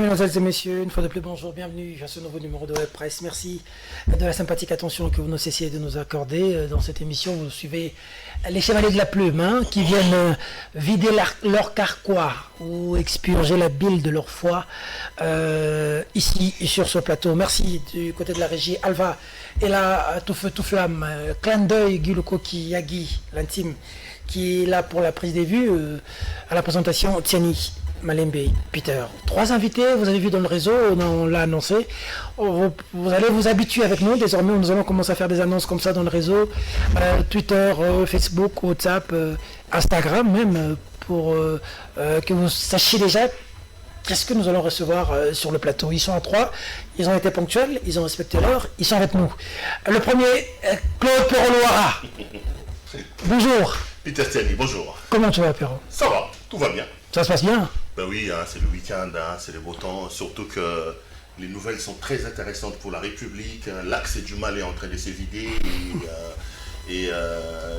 Mesdames et messieurs, une fois de plus, bonjour, bienvenue à ce nouveau numéro de Web Presse. Merci de la sympathique attention que vous ne cessiez de nous accorder. Dans cette émission, vous suivez les chevaliers de la plume qui viennent vider leur carquois ou expurger la bile de leur foie ici sur ce plateau. Merci du côté de la régie. Alva est là, tout feu, tout flamme. Clin d'œil, Guy Lukoki, Yagi, l'intime, qui est là pour la prise des vues. À la présentation, Tiani Malembe, Peter. 3 invités, vous avez vu dans le réseau, on l'a annoncé. Vous allez vous habituer avec nous. Désormais, nous allons commencer à faire des annonces comme ça dans le réseau. Twitter, Facebook, WhatsApp, Instagram même, pour que vous sachiez déjà qu'est-ce que nous allons recevoir sur le plateau. Ils sont à 3, ils ont été ponctuels, ils ont respecté l'heure, ils sont avec nous. Le premier, Claude Perrault-Loira. Bonjour. Peter Tiani, bonjour. Comment tu vas, Perrault? Ça va, tout va bien. Ça se passe bien? Ben oui, c'est le week-end, c'est le beau temps, surtout que les nouvelles sont très intéressantes pour la République. L'axe du mal est en train de s'évider et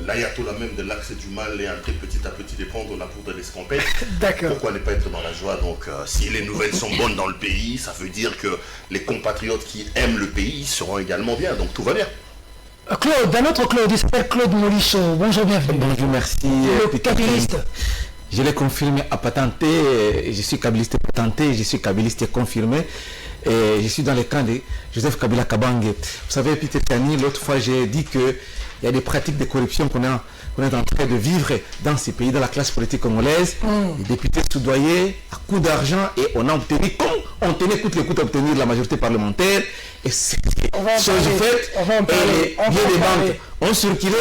l'ayatollah même de l'axe du mal est en train petit à petit de prendre la poudre d'escampette. D'accord. Pourquoi ne pas être dans la joie? Donc si les nouvelles sont bonnes dans le pays, ça veut dire que les compatriotes qui aiment le pays seront également bien, donc tout va bien. Claude, un autre Claude, il s'appelle Claude Molichon. Bonjour, bienvenue. Bonjour, merci. Le kabyliste. Je l'ai confirmé à patenté, je suis kabyliste patenté, je suis kabyliste confirmé, et je suis dans le camp de Joseph Kabila Kabange. Vous savez, Peter Tiani, l'autre fois j'ai dit qu'il y a des pratiques de corruption qu'on est en train de vivre dans ces pays, dans la classe politique congolaise. Les députés soudoyés à coups d'argent, et on a obtenu, comme on tenait coûte le coûte à obtenir la majorité parlementaire, et c'est chose faite, et les banques ont circulé,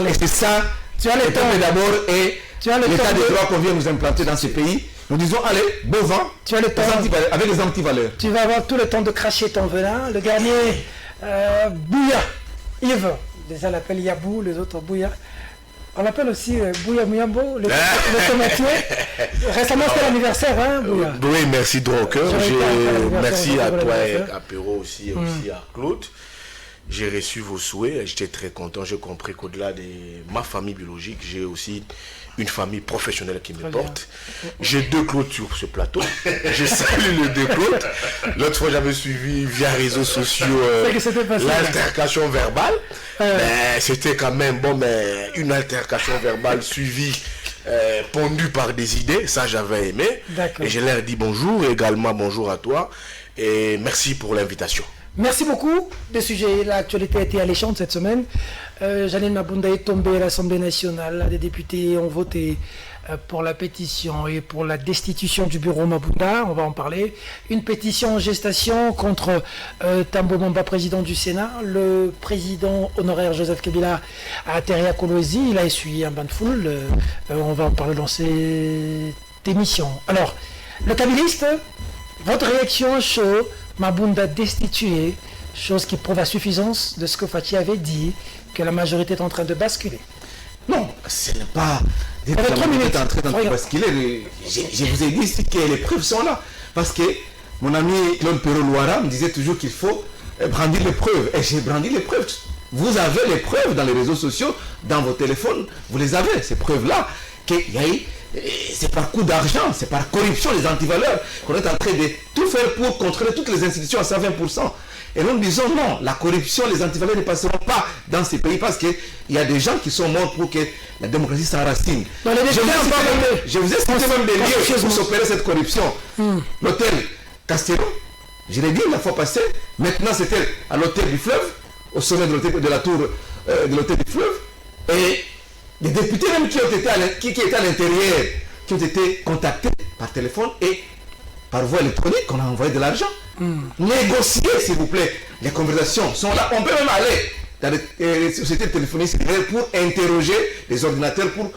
et c'est ça, tu as le temps d'abord, et l'état de droit qu'on vient nous implanter dans ce pays, nous disons, allez, beau vent, tu as le temps, avec les antivaleurs. Tu vas avoir tout le temps de cracher ton venin. Le dernier, Bouya, Yves, les uns l'appellent Yabou, les autres Bouya. On l'appelle aussi Bouya Muyambo, le tomatier. Récemment, c'était l'anniversaire, Bouya. Oui, merci donc. Merci à toi et à Perrault aussi, et aussi à Claude. J'ai reçu vos souhaits, j'étais très content. J'ai compris qu'au-delà de ma famille biologique, j'ai aussi une famille professionnelle qui me porte. J'ai 2 Claude sur ce plateau. Je salue les 2 Claude. L'autre fois, j'avais suivi via réseaux sociaux l'altercation verbale. C'était quand même une altercation verbale suivie, pondue par des idées. Ça, j'avais aimé. Et je leur dis bonjour, et également bonjour à toi. Et merci pour l'invitation. Merci beaucoup. Le sujet, l'actualité a été alléchante cette semaine. Janine Mabunda est tombée à l'Assemblée nationale. Les députés ont voté pour la pétition et pour la destitution du bureau Mabunda. On va en parler. Une pétition en gestation contre Tambo Mamba, président du Sénat. Le président honoraire Joseph Kabila a atterri à Kolwezi. Il a essuyé un bain de foule. On va en parler dans cette émission. Alors, le kabyliste, votre réaction à chaud? Mabunda destitué, chose qui prouve à suffisance de ce que Fathi avait dit, que la majorité est en train de basculer. Non, ce n'est pas la majorité est en train de basculer. Je vous ai dit ici que les preuves sont là. Parce que mon ami Claude Perrault-Loira me disait toujours qu'il faut brandir les preuves. Et j'ai brandi les preuves. Vous avez les preuves dans les réseaux sociaux, dans vos téléphones. Vous les avez, ces preuves-là. C'est par coup d'argent, c'est par corruption, les antivaleurs, qu'on est en train de tout faire pour contrôler toutes les institutions à 120%. Et nous disons non, la corruption, les antivaleurs ne passeront pas dans ces pays parce qu'il y a des gens qui sont morts pour que la démocratie s'enracine. Je vous ai cité même des lieux pour s'opérer cette corruption. L'hôtel Castello, je l'ai dit la fois passée, maintenant c'était à l'hôtel du fleuve, au sommet de la tour de l'hôtel du fleuve. Et les députés même qui étaient à l'intérieur, qui ont été contactés par téléphone et par voie électronique, on a envoyé de l'argent. Négocier, s'il vous plaît. Les conversations sont là. On peut même aller dans les sociétés téléphoniques pour interroger les ordinateurs, pour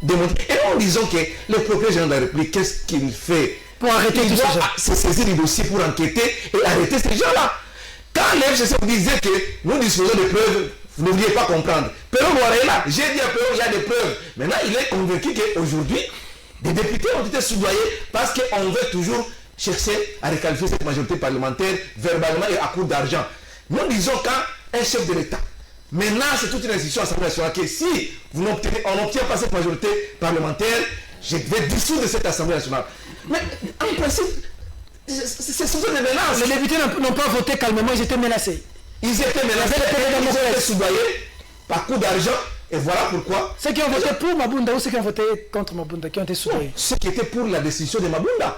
démontrer. Et en disant que le procureur général de la République, qu'est-ce qu'il fait pour arrêter tout ça? Se saisir du dossier pour enquêter et arrêter ces gens-là. Quand les FGC disait que nous disposons de preuves, vous ne vouliez pas comprendre. Perrault-Loira est là. J'ai dit à Perrault, il y a des preuves. Maintenant, il est convaincu qu'aujourd'hui, des députés ont été soudoyés parce qu'on veut toujours chercher à requalifier cette majorité parlementaire verbalement et à coup d'argent. Nous disons qu'un chef de l'État, maintenant c'est toute une institution à l'Assemblée nationale, que si on n'obtient pas cette majorité parlementaire, je vais dissoudre cette Assemblée nationale. Mais en principe, Ce sont des menaces. Les députés n'ont pas voté calmement, ils étaient menacés. Ils étaient menacés, ils étaient soudoyés par coup d'argent. Et voilà pourquoi. Ceux qui ont voté pour Mabunda ou ceux qui ont voté contre Mabunda, qui ont été soudoyés? Ceux qui étaient pour la décision de Mabunda.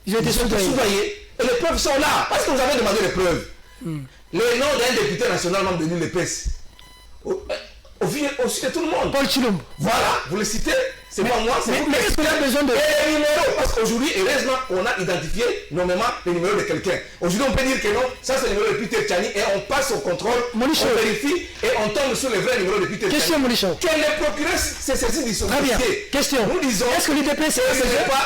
Ils ont été soudoyés. Et les preuves sont là. Parce que vous avez demandé les preuves. Le nom d'un député national membre de l'UDPS. Au sujet de tout le monde. Paul Chilombo. Voilà, vous le citez. C'est pas moi, c'est vous. Mais est-ce qu'il y a besoin de... Et les numéros, parce qu'aujourd'hui, heureusement, on a identifié nommément le numéro de quelqu'un. Aujourd'hui, on peut dire que non, ça c'est le numéro de Peter Tchani et on passe au contrôle, on vérifie et on tombe sur le vrai numéro de Peter Tchani. Question, Molichon. Que les procureurs se saisissent du Très bien. Question. Nous disons, est-ce que l'UDPS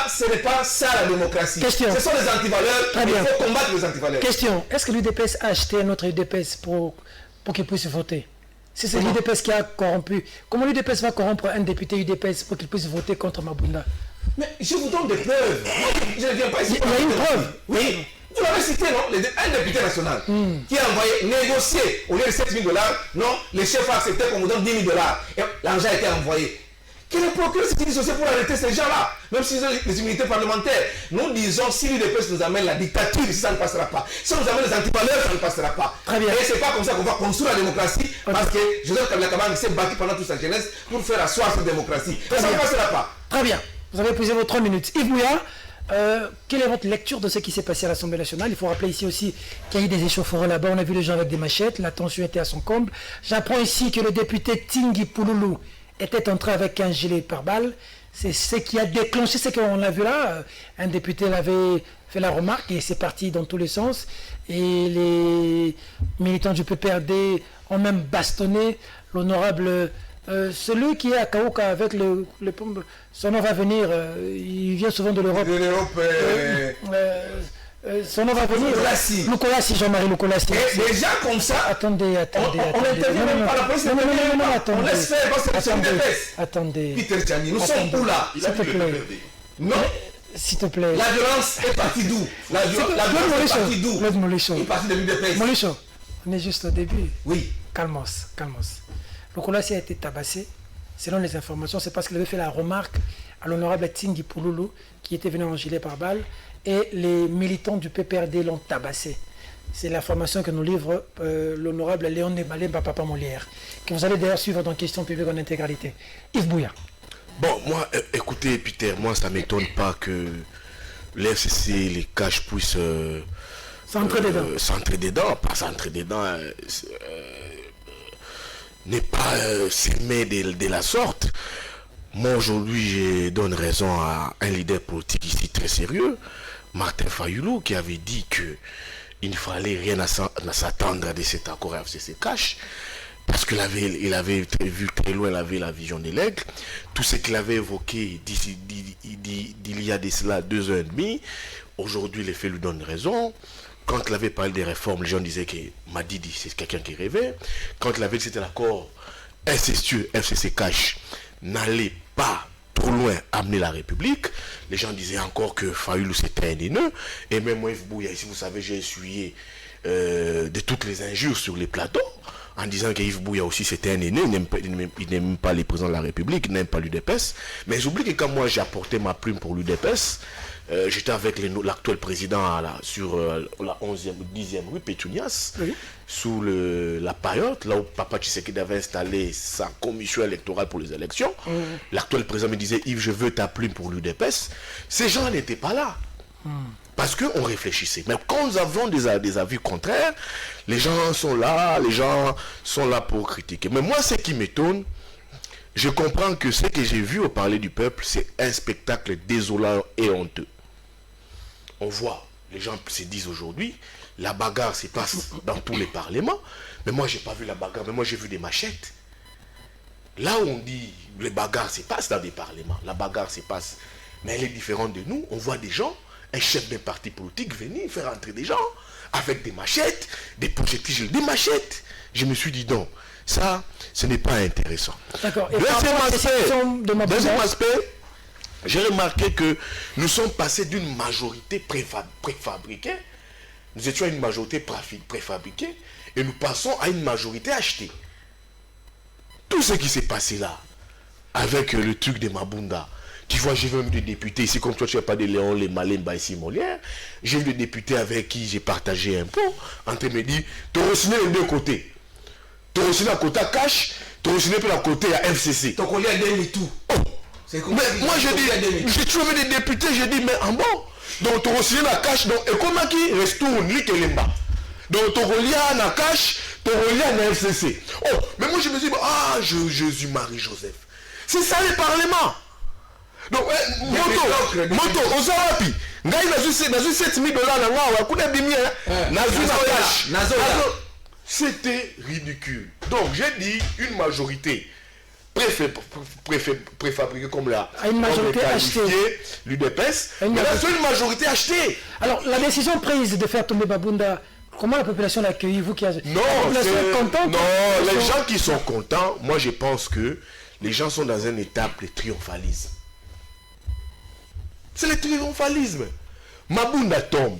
ce n'est pas ça la démocratie. Question. Ce sont les antivaleurs. Très bien. Il faut combattre les antivaleurs. Question. Est-ce que l'UDPS a acheté un autre UDPS pour qu'il puisse voter? Si c'est l'UDPS qui a corrompu, comment l'UDPS va corrompre un député UDPS pour qu'il puisse voter contre Mabunda? Mais je vous donne des preuves. Je ne viens pas ici. Il y a une preuve. Oui. Vous l'avez cité, non? Un député national qui a envoyé négocier au lieu de 7 000 $, non, les chefs ont accepté qu'on vous donne 10 000 $. Et l'argent a été envoyé. Que les procureurs se dissocient pour arrêter ces gens-là, même s'ils ont les immunités parlementaires. Nous disons, si l'UDPS nous amène la dictature, ça ne passera pas. Si on nous amène les antivaleurs, ça ne passera pas. Très bien. Et c'est pas comme ça qu'on va construire la démocratie, parce que Joseph Kabila Kabange s'est battu pendant toute sa jeunesse pour faire asseoir cette démocratie. Ça ne passera pas. Très bien. Vous avez posé vos 3 minutes. Yves Bouya, quelle est votre lecture de ce qui s'est passé à l'Assemblée nationale? Il faut rappeler ici aussi qu'il y a eu des échauffourées là-bas. On a vu les gens avec des machettes. La tension était à son comble. J'apprends ici que le député Tingui Pouloulou était entré avec un gilet pare-balles. C'est ce qui a déclenché ce qu'on a vu là. Un député l'avait fait la remarque et c'est parti dans tous les sens. Et les militants du PPRD ont même bastonné l'honorable... celui qui est à Kaouka avec son nom va venir, il vient souvent de l'Europe. De l'Europe. Son nom va venir. Lukolassi, Jean-Marie Lukolassi. Des gens comme ça. Attendez. On n'intervient même pas la police. Non, on laisse faire parce que c'est une défense. Attendez. Peter Tchani, nous sommes où là? S'il te plaît. Non. S'il te plaît. La violence est partie d'où? La violence est partie d'où? Claude Molichon. Il est parti de l'UDPS. Molichon, on est juste au début. Oui. Calmos. Lukolassi a été tabassé. Selon les informations, c'est parce qu'il avait fait la remarque à l'honorable Tingui Pouloulou qui était venu en gilet pare-balles et les militants du PPRD l'ont tabassé. C'est l'information que nous livre l'honorable Léon Nebalemba Papa Molière, que vous allez d'ailleurs suivre dans Questions publiques en intégralité. Yves Bouya. Bon, moi, écoutez, Peter, moi, ça ne m'étonne pas que l'FCC, les caches puissent s'entrer dedans. Pas s'entrer dedans, n'est pas s'aimer de la sorte. Moi, aujourd'hui, je donne raison à un leader politique ici très sérieux, Martin Fayoulou, qui avait dit qu'il ne fallait rien à s'attendre de cet accord FCC cash, parce qu'il avait vu très loin, il avait la vision de l'aigle. Tout ce qu'il avait évoqué il y a de cela 2 ans et demi, aujourd'hui, les faits lui donnent raison. Quand il avait parlé des réformes, les gens disaient que Madidi, c'est quelqu'un qui rêvait. Quand il avait dit que c'était l'accord incestueux, FCC cash, n'allait pas trop loin amener la République, les gens disaient encore que Fayoulou c'était un haineux. Et même moi, Yves Bouya, ici, vous savez, j'ai essuyé de toutes les injures sur les plateaux, en disant qu'Yves Bouya aussi c'était un haineux, il n'aime pas les présidents de la République, il n'aime pas l'UDPS. Mais j'oublie que quand moi j'ai apporté ma plume pour l'UDPS, j'étais avec l'actuel président sur la 11e ou 10e rue Pétunias, oui, sous la paillote, là où Papa Tshisekedi avait installé sa commission électorale pour les élections. L'actuel président me disait, Yves, je veux ta plume pour l'UDPS. Ces gens n'étaient pas là. Parce qu'on réfléchissait. Mais quand nous avons des avis contraires, les gens sont là pour critiquer. Mais moi, ce qui m'étonne, je comprends que ce que j'ai vu au Parler du Peuple, c'est un spectacle désolant et honteux. On voit, les gens se disent aujourd'hui, la bagarre se passe dans tous les parlements, mais moi j'ai pas vu la bagarre, mais moi j'ai vu des machettes. Là où on dit, les bagarres se passent dans des parlements, la bagarre se passe, mais elle est différente de nous. On voit des gens, un chef d'un parti politique venir faire entrer des gens avec des machettes, des projectiles, des machettes. Je me suis dit non, ça, ce n'est pas intéressant. D'accord. Deuxième aspect, j'ai remarqué que nous sommes passés d'une majorité préfabriquée, nous étions à une majorité préfabriquée, et nous passons à une majorité achetée. Tout ce qui s'est passé là, avec le truc de Mabunda, Tu vois, j'ai vu même des députés ici, comme toi, tu n'as pas de Léon, les Malemba ici, Molière. J'ai vu des députés avec qui j'ai partagé un pot. Entre me dire, tu as signé les deux côtés. Tu as signé à côté à Cash, tu as signé à côté à FCC. Tu as collé à demi-tout. Mais moi, j'ai trouvé des députés, j'ai dit, mais en bon. Donc, tu as signé à Cash, donc, et comment qui retourne, lui, Kelemba. Donc, tu as relié à Cash, tu as relié à FCC. Oh, mais moi, je me dis, ah, Jésus-Marie-Joseph. C'est ça le Parlement. Donc, moto, on s'en va puis. Ngai n'a eu 7 000 $, c'était ridicule. Donc, j'ai dit une majorité préfabriquée comme la une majorité achetée. L'UDPS, mais là, c'est une majorité achetée. Alors, la décision prise de faire tomber Babunda, comment la population l'a accueilli, vous qui avez... Non, les gens qui sont contents, moi je pense que les gens sont dans une étape de triomphalisme. C'est le triomphalisme. Mabunda tombe.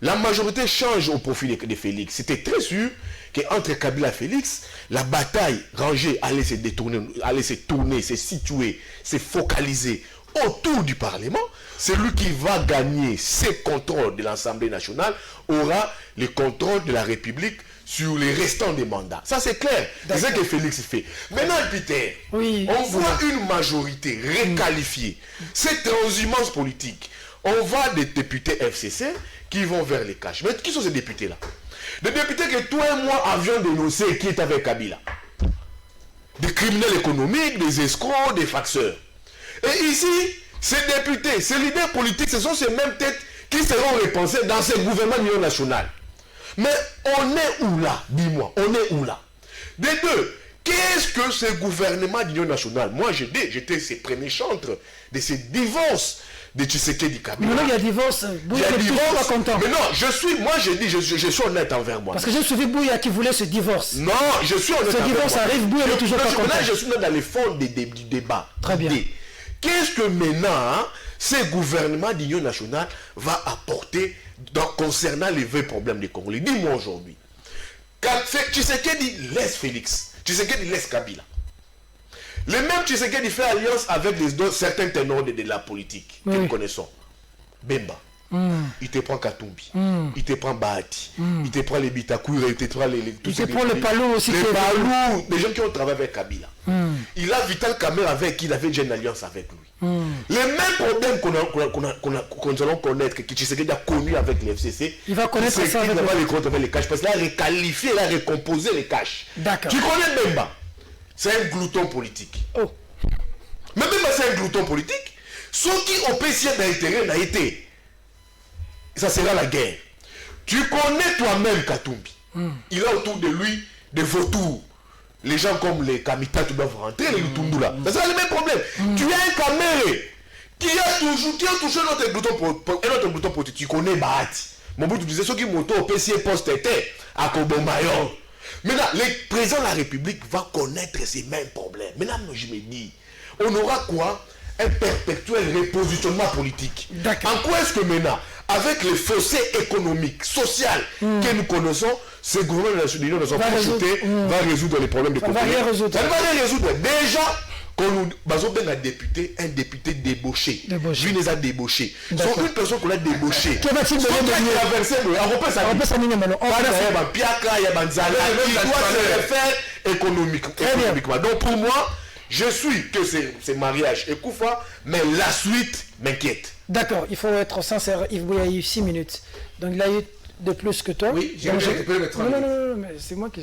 La majorité change au profit de Félix. C'était très sûr qu'entre Kabila et Félix, la bataille rangée allait se détourner, allait se tourner, se situer, se focaliser autour du Parlement. Celui qui va gagner ses contrôles de l'Assemblée nationale aura le contrôle de la République sur les restants des mandats. Ça c'est clair. C'est ce que Félix fait. Maintenant, Peter, on voit une majorité réqualifiée. Cette transhumance politique. On voit des députés FCC qui vont vers les caches. Mais qui sont ces députés-là? Des députés que toi et moi avions dénoncés qui étaient avec Kabila. Des criminels économiques, des escrocs, des faxeurs. Et ici, ces députés, ces leaders politiques, ce sont ces mêmes têtes qui seront repensées dans ce gouvernement d'union nationale. Mais on est où là? Dis-moi, on est où là? Des deux, qu'est-ce que ce gouvernement d'union nationale? Moi, j'étais ces premiers chantres de ces divorces de Tshisekedi Kabila. Mais non, il y a divorce. Bouya n'est pas content. Mais non, je suis honnête envers moi. Parce que j'ai suivi Bouya qui voulait ce divorce. Non, je suis honnête envers moi. Ce divorce arrive, Bouya n'est toujours pas content. Là, je suis dans les fonds du débat. Très bien. Qu'est-ce que maintenant, ce gouvernement d'union nationale va apporter concernant les vrais problèmes des Congolais? Dis-moi aujourd'hui. Tshisekedi laisse Félix. Tshisekedi laisse Kabila. Le même Tshisekedi fait alliance avec certains ténors de la politique que nous connaissons. Bemba. Il te prend Katumbi. Il te prend Bahati. Il te prend les Bitakoura. Il te prend les Palou aussi. Les Palou. Des gens qui ont travaillé avec Kabila. Il a Vital Kamerhe avec qui il avait déjà une alliance avec lui. Les mêmes problèmes qu'on allons connaître, que Tshisekedi a connu avec les FCC, il va connaître ça avec les caches. Parce qu'il a réqualifié, il a récomposé les caches. D'accord. Tu connais Bemba? C'est un glouton politique. Oh. Mais même c'est un glouton politique. Ceux qui ont payé d'intérêt n'a été. Ça sera la guerre. Tu connais toi-même Katumbi. Il a autour de lui des vautours. Les gens comme les Kamitatu doivent rentrer, les Lutundula. Ça sera le même problème. Tu as un Kamerhe qui a touché notre glouton politique. Tu connais Bahati. Mon but, tu disais, ceux qui montent au PCA post-été à Kobombayon. Maintenant, le président de la République va connaître ces mêmes problèmes. Maintenant, je me dis, on aura quoi? Un perpétuel repositionnement politique. En quoi est-ce que maintenant, avec les fossés économiques, sociaux que nous connaissons, ce gouvernement de l'Union va résoudre les problèmes de Congolais. Ça ne va rien résoudre. Déjà, quand nous avons un député débauché. Lui les a débauchés. Sont une personne qu'on a débauché. Qui va-t-il donner il doit se refaire économiquement. Donc pour moi, je suis que c'est mariage et Koufa, mais la suite m'inquiète. D'accord, il faut être sincère. Yves Bouya a eu 6 minutes. Donc il a eu de plus que toi. Oui, j'ai non, mais c'est moi qui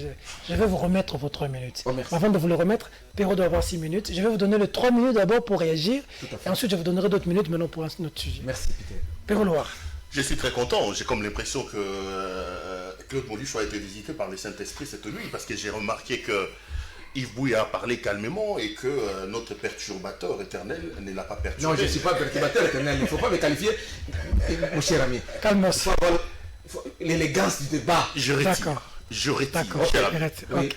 je vais vous remettre vos 3 minutes. Oh, avant de vous le remettre, Perrault doit avoir 6 minutes. Je vais vous donner les 3 minutes d'abord pour réagir. Et ensuite, je vous donnerai d'autres minutes maintenant pour un autre sujet. Merci, Peter. Perrault Loire. Je suis très content. J'ai comme l'impression que Claude Moluche a été visité par le Saint-Esprit cette nuit parce que j'ai remarqué que Yves Bouya a parlé calmement et que notre perturbateur éternel ne l'a pas perturbé. Non, je ne suis pas perturbateur éternel. Il ne faut pas me qualifier, mon cher ami. Calme-toi. L'élégance du débat. Je retire. Je retire. D'accord. Cher ami. Okay.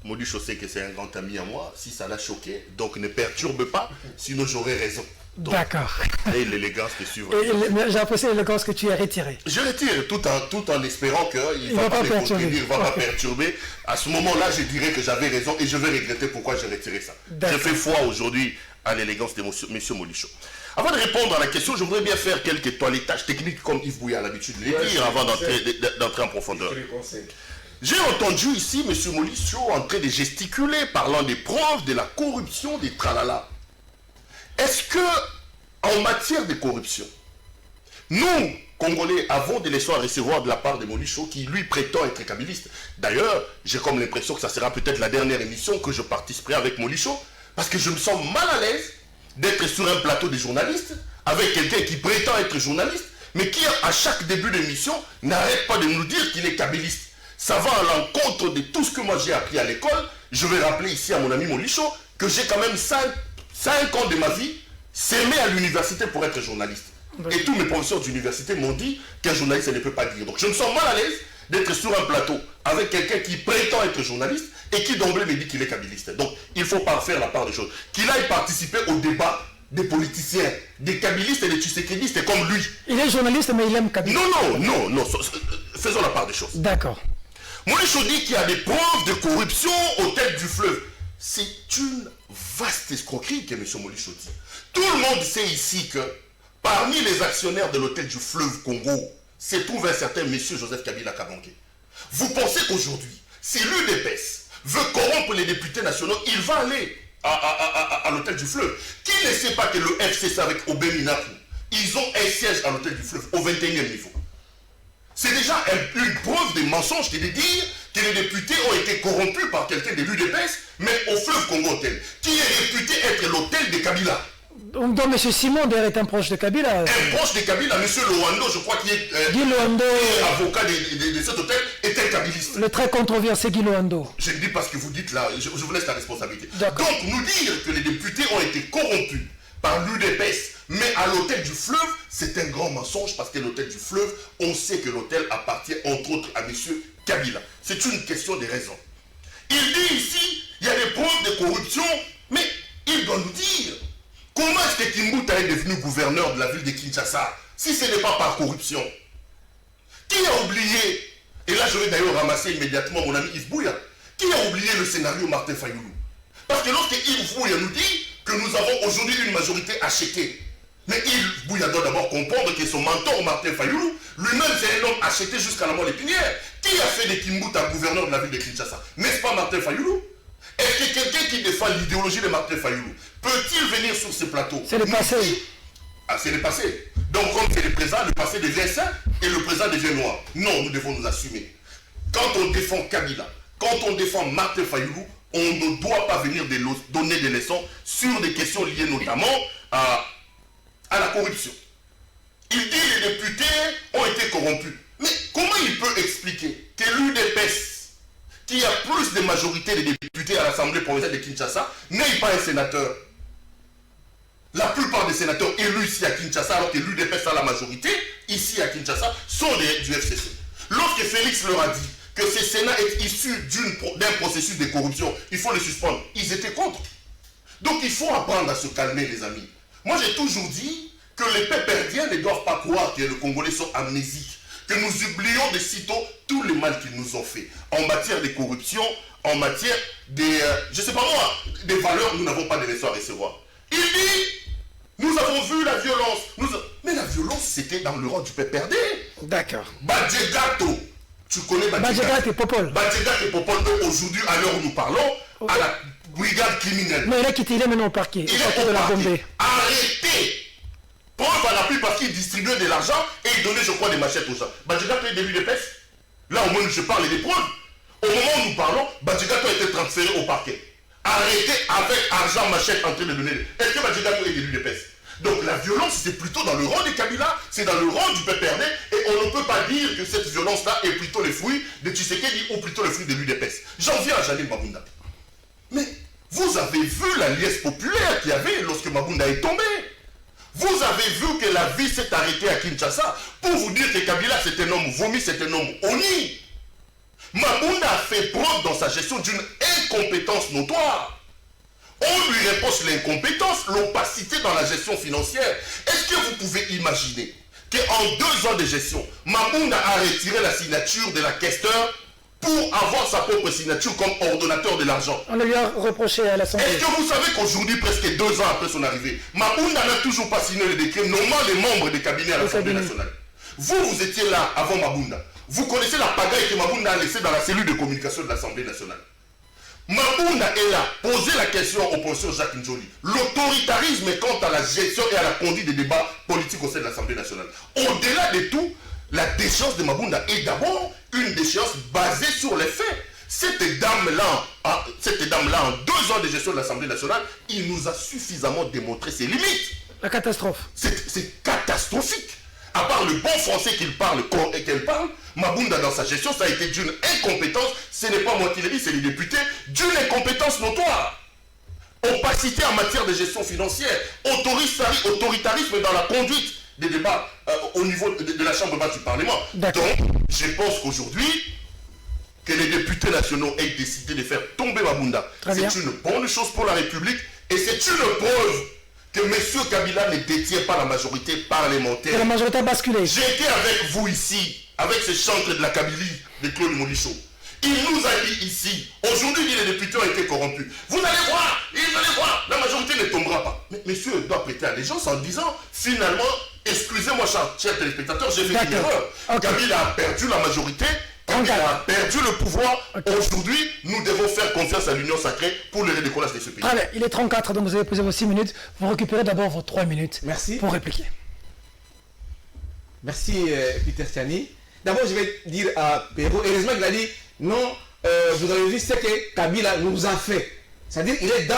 Moluche sait que c'est un grand ami à moi. Si ça l'a choqué, donc ne perturbe pas, sinon j'aurais raison. D'accord. Et l'élégance de suivre. J'ai apprécié l'élégance que tu as retirée. Je retire tout en espérant qu'il ne va pas me contredire, il ne va pas perturber. À ce moment-là, je dirais que j'avais raison et je vais regretter pourquoi j'ai retiré ça. Je fais foi aujourd'hui à l'élégance de M. Molichon. Avant de répondre à la question, je voudrais bien faire quelques toilettages techniques comme Yves Bouya a l'habitude de les dire avant d'entrer en profondeur. J'ai entendu ici M. Molichon en train de gesticuler, parlant des preuves, de la corruption, des tralala. Est-ce que, en matière de corruption, nous, Congolais, avons des leçons à recevoir de la part de Molichon qui, lui, prétend être kabiliste? D'ailleurs, j'ai comme l'impression que ça sera peut-être la dernière émission que je participerai avec Molichon, parce que je me sens mal à l'aise d'être sur un plateau de journalistes avec quelqu'un qui prétend être journaliste, mais qui, à chaque début d'émission, n'arrête pas de nous dire qu'il est kabiliste. Ça va à l'encontre de tout ce que moi j'ai appris à l'école. Je vais rappeler ici à mon ami Molichon que j'ai quand même 5 ans de ma vie s'aimer à l'université pour être journaliste. Et tous mes professeurs d'université m'ont dit qu'un journaliste ne peut pas dire. Donc je me sens mal à l'aise d'être sur un plateau avec quelqu'un qui prétend être journaliste et qui d'emblée me dit qu'il est kabiliste. Donc il ne faut pas faire la part des choses. Qu'il aille participer au débat des politiciens, des kabilistes et des tshisekidistes comme lui. Il est journaliste mais il aime Kabila. Non. Faisons la part des choses. D'accord. Molichon dit qu'il y a des preuves de corruption aux têtes du fleuve. C'est une vaste escroquerie que M. Molichon dit. Tout le monde sait ici que parmi les actionnaires de l'hôtel du fleuve Congo se trouve un certain M. Joseph Kabila Kabange. Vous pensez qu'aujourd'hui, si l'UDPS veut corrompre les députés nationaux, il va aller à l'hôtel du fleuve. Qui ne sait pas que le FCC avec Obéminaku, ils ont un siège à l'hôtel du fleuve au 21e niveau? C'est déjà une preuve de mensonge que de dire que les députés ont été corrompus par quelqu'un de l'UDPS, mais au fleuve Congo Hôtel, qui est réputé être l'hôtel de Kabila. Donc M. Simon d'ailleurs est un proche de Kabila. Un proche de Kabila, M. Loando, je crois qu'il est Guy Loando, avocat de cet hôtel, était kabiliste. Le très controversé Guy Loando. Je le dis parce que vous dites là, je vous laisse la responsabilité. Donc nous dire que les députés ont été corrompus par l'UDPS, mais à l'hôtel du fleuve, c'est un grand mensonge parce que l'hôtel du fleuve, on sait que l'hôtel appartient entre autres à M. Kabila. C'est une question de raison. Il dit ici, il y a des preuves de corruption, mais il doit nous dire comment est-ce que Kimbuta est devenu gouverneur de la ville de Kinshasa si ce n'est pas par corruption? Qui a oublié, et là je vais d'ailleurs ramasser immédiatement mon ami Yves Bouya, qui a oublié le scénario Martin Fayoulou? Parce que lorsque Yves Bouya nous dit que nous avons aujourd'hui une majorité achetée, mais Yves Bouya doit d'abord comprendre que son mentor Martin Fayoulou, lui-même c'est un homme acheté jusqu'à la mort épinière. Qui a fait de Kimbuta gouverneur de la ville de Kinshasa? N'est-ce pas Martin Fayoulou? Est-ce que quelqu'un qui défend l'idéologie de Martin Fayoulou peut-il venir sur ce plateau? C'est le passé. Ah, c'est le passé. Donc comme c'est le présent, le passé devient sain et le présent devient noir. Non, nous devons nous assumer. Quand on défend Kabila, quand on défend Martin Fayoulou, on ne doit pas venir donner des leçons sur des questions liées notamment à la corruption. Il dit que les députés ont été corrompus. Mais comment il peut expliquer que l'UDPS, qui a plus de majorité de députés à l'Assemblée provinciale de Kinshasa, n'est pas un sénateur? La plupart des sénateurs élus ici à Kinshasa, alors que l'UDPS a la majorité, ici à Kinshasa, sont du FCC. Lorsque Félix leur a dit que ce Sénat est issu d'un processus de corruption, il faut le suspendre, ils étaient contre. Donc il faut apprendre à se calmer, les amis. Moi j'ai toujours dit que les pépérdiens ne doivent pas croire que les Congolais sont amnésiques, que nous oublions de sitôt tout le mal qu'ils nous ont fait. En matière de corruption, en matière des, je sais pas moi, des valeurs, nous n'avons pas de leçons à recevoir. Il dit, nous avons vu la violence. Mais la violence, c'était dans le rang du PPRD. D'accord. Badjegato, tu connais Badjegato et Popol. Badjegato et Popol, aujourd'hui, à l'heure où nous parlons, à la brigade criminelle. Mais il a quitté, il est maintenant au parquet. Il est au parquet. Arrêtez. Preuve à l'appui parce qu'il distribuait de l'argent et il donnait, je crois, des machettes aux gens. Badjegato est début de peste. Là, au moins, je parle des preuves. Au moment où nous parlons, Badjegato a été transféré au parquet. Arrêtez avec argent machette en train de donner. Est-ce que Badjegato est d'élu de peste? Donc la violence, c'est plutôt dans le rang de Kabila, c'est dans le rang du PPRD, et on ne peut pas dire que cette violence-là est plutôt le fruit de Tshisekedi ou plutôt le fruit de l'UDPS. J'en viens à Janine Mabunda. Mais vous avez vu la liesse populaire qu'il y avait lorsque Mabunda est tombé. Vous avez vu que la vie s'est arrêtée à Kinshasa pour vous dire que Kabila c'est un homme vomi, c'est un homme honni. Mabunda a fait preuve dans sa gestion d'une incompétence notoire. On lui reproche l'incompétence, l'opacité dans la gestion financière. Est-ce que vous pouvez imaginer qu'en 2 ans de gestion, Mabunda a retiré la signature de la questeur pour avoir sa propre signature comme ordonnateur de l'argent. On le lui a reproché à l'Assemblée. Est-ce que vous savez qu'aujourd'hui, presque 2 ans après son arrivée, Mabunda n'a toujours pas signé le décret nommant les membres des cabinets à l'Assemblée nationale? Vous étiez là avant Mabunda. Vous connaissez la pagaille que Mabunda a laissée dans la cellule de communication de l'Assemblée nationale. Mabunda est là, posez la question au professeur Jacques Njoli. L'autoritarisme quant à la gestion et à la conduite des débats politiques au sein de l'Assemblée nationale. Au-delà de tout, la déchéance de Mabunda est d'abord une déchéance basée sur les faits. Cette dame-là, en 2 ans de gestion de l'Assemblée nationale, il nous a suffisamment démontré ses limites. La catastrophe. C'est catastrophique. À part le bon français qu'il parle et qu'elle parle, Mabunda dans sa gestion, ça a été d'une incompétence, ce n'est pas moi qui l'ai dit, c'est les députés, d'une incompétence notoire. Opacité en matière de gestion financière, autoritarisme dans la conduite des débats au niveau de la Chambre basse du Parlement. Donc, je pense qu'aujourd'hui, que les députés nationaux aient décidé de faire tomber Mabunda, c'est une bonne chose pour la République et c'est une preuve que M. Kabila ne détient pas la majorité parlementaire. Et la majorité a basculé. J'étais avec vous ici, avec ce chantre de la Kabylie, de Claude Molichot. Il nous a dit ici, aujourd'hui les députés ont été corrompus. Vous allez voir, la majorité ne tombera pas. Mais monsieur doit prêter allégeance en disant, finalement, excusez-moi chers téléspectateurs, j'ai fait une erreur. Kabila a perdu la majorité. Quand il a perdu le pouvoir, aujourd'hui, nous devons faire confiance à l'Union sacrée pour le redécollage de ce pays. Allez, il est 34, donc vous avez posé vos 6 minutes. Vous récupérez d'abord vos 3 minutes. Merci. Pour répliquer. Merci Peter Tiani. D'abord, je vais dire à Perrault, heureusement qu'il a dit, non, vous avez vu ce que Kabila nous a fait. C'est-à-dire qu'il est dans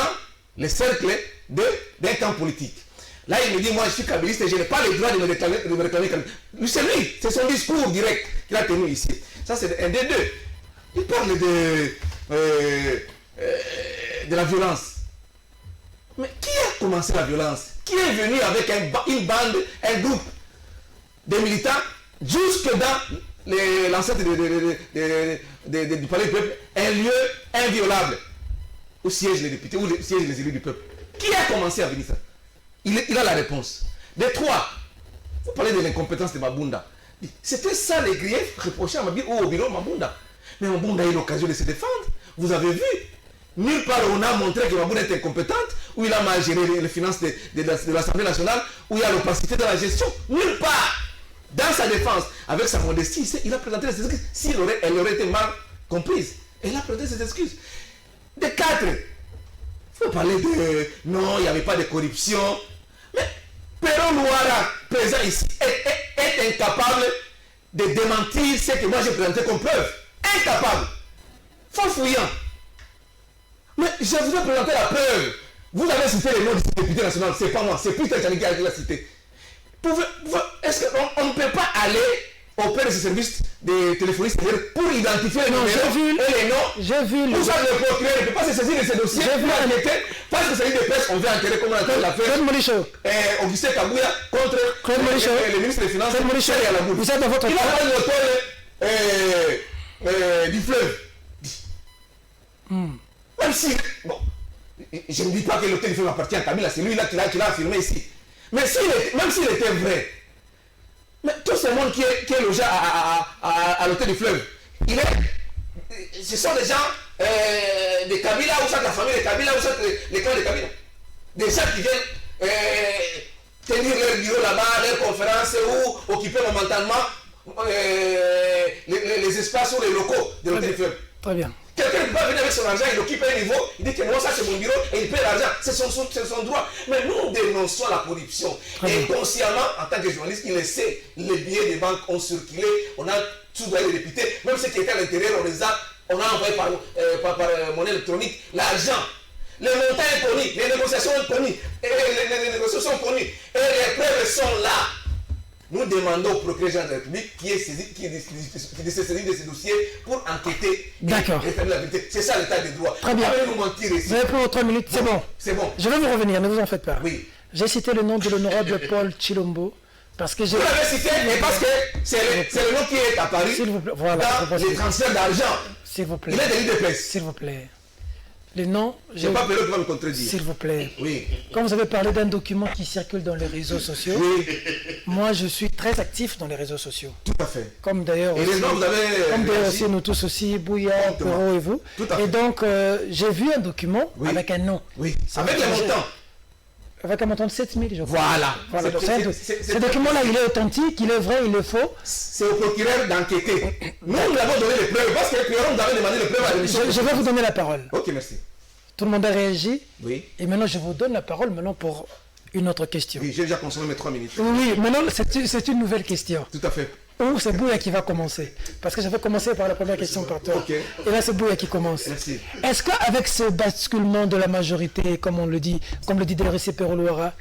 le cercle d'un camp politique. Là, il me dit, moi je suis kabyliste et je n'ai pas le droit de me réclamer. C'est lui, c'est son discours direct qu'il a tenu ici. Ça, c'est un des deux. Il parle de la violence. Mais qui a commencé la violence? Qui est venu avec une bande, un groupe de militants jusque dans l'enceinte du palais du peuple, un lieu inviolable où siègent les députés, où siègent les élus du peuple? Qui a commencé à venir ça? Il a la réponse. De 3, vous parlez de l'incompétence de Mabunda. C'était ça les griefs reprochés à Mabunda ou au bureau Mabunda. Mais Mabunda a eu l'occasion de se défendre. Vous avez vu. Nulle part on a montré que Mabunda est incompétente, où il a mal géré les finances de l'Assemblée nationale, où il y a l'opacité de la gestion. Nulle part. Dans sa défense, avec sa modestie, il a présenté ses excuses. Si elle aurait été mal comprise, elle a présenté ses excuses. De 4, il faut parler de... Non, il n'y avait pas de corruption. Mais Perrault Louara, présent ici, est incapable de démentir ce que moi j'ai présenté comme preuve. Incapable. Fort fouillant. Mais je vous ai présenté la preuve. Vous avez cité le nom du député national, c'est pas moi, c'est Peter Tiani qui a cité. Est-ce qu'on ne peut pas aller auprès de ce service de téléphonistes pour identifier les numéros et les noms? J'ai vu le... Pour ça, le procureur ne peut pas se saisir de ces dossiers pour enquêter, parce que c'est une des presses, on veut enquêter comme on a fait l'affaire Claude Molichot. Augustin Kabouya contre le ministre des Finances. Claude Molichot, vous êtes dans votre... Il a parlé de l'hôtel du fleuve. Même si... Bon, je ne dis pas que l'hôtel du fleuve appartient à Kabila, c'est lui là qui l'a affirmé ici. Mais même s'il était vrai, mais tout ce monde qui est logé à l'hôtel du fleuve, ce sont des gens de Kabila, ou soit la famille de Kabila, ou soit les clans de Kabila. Des gens qui viennent tenir leur bureau là-bas, leurs conférences, ou occuper momentanément les espaces ou les locaux de l'hôtel du fleuve. Très bien. Quelqu'un peut venir avec son argent, il occupe un niveau, il dit que moi ça c'est mon bureau et il paie l'argent, c'est son droit. Mais nous dénonçons la corruption. Et consciemment, en tant que journaliste, il le sait, les billets des banques ont circulé, on a soudoyé les députés, même ceux qui étaient à l'intérieur, on a envoyé par monnaie électronique l'argent. Les montants sont connus, les négociations sont connues, les négociations sont connues, et les preuves sont là. Nous demandons au procureur général de la République qui se saisit de ces dossiers pour enquêter et rétablir la vérité. C'est ça l'état des droits. Très bien. Nous mentir ici. Vous avez pris vos 3 minutes, c'est bon. C'est bon. Je vais vous revenir, ne vous en faites pas. Oui. J'ai cité le nom de l'honorable Paul Chilombo. Parce que vous l'avez cité, mais parce que c'est le nom qui est apparu vous plaît, voilà, dans les transferts d'argent. S'il vous plaît. Il est de l'île de presse. S'il vous plaît. Les noms, je n'ai pas Perrault qui va me contredire. S'il vous plaît. Oui. Quand vous avez parlé d'un document qui circule dans les réseaux sociaux, oui. Moi je suis très actif dans les réseaux sociaux. Tout à fait. Comme d'ailleurs aussi nous tous aussi, Bouya, Perrault et vous. Tout à fait. Et donc j'ai vu un document avec un nom. Oui. Avec un montant. Avec un montant de 7 000, je crois. Voilà. Ce document-là, il est authentique, il est vrai, il est faux. C'est au procureur d'enquêter. Nous avons donné les preuves, parce que les procureurs nous avaient demandé les preuves à l'émission. Je vais vous donner la parole. Ok, merci. Tout le monde a réagi. Oui. Et maintenant, je vous donne la parole pour une autre question. Oui, j'ai déjà consommé mes 3 minutes. Oui, maintenant, c'est une nouvelle question. Tout à fait. Ou c'est Bouya qui va commencer. Parce que j'avais commencé par la première question par toi. Okay. Et là, c'est Bouya qui commence. Merci. Est-ce qu'avec ce basculement de la majorité, comme on le dit, comme le dit Delrissé Perrault-Louara,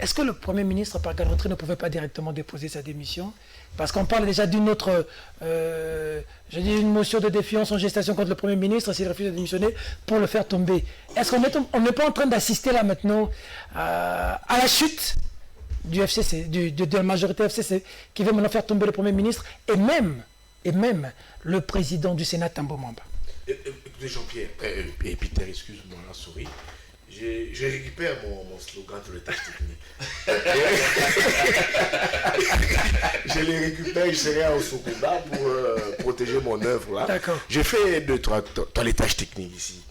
est-ce que le Premier ministre, par galanterie, ne pouvait pas directement déposer sa démission? Parce qu'on parle déjà d'une autre, une motion de défiance en gestation contre le Premier ministre s'il refuse de démissionner pour le faire tomber. Est-ce qu'on n'est pas en train d'assister là maintenant à la chute du FCC, de la majorité FCC, qui veut maintenant faire tomber le Premier ministre et même le président du Sénat, Tambo Mwamba? Jean-Pierre, et Peter, excuse-moi, la souris. Je récupère mon slogan sur le tâche technique. Je les récupère, je serai au Sokoba pour protéger mon œuvre là. D'accord. J'ai fait 2-3 dans les tâches techniques ici.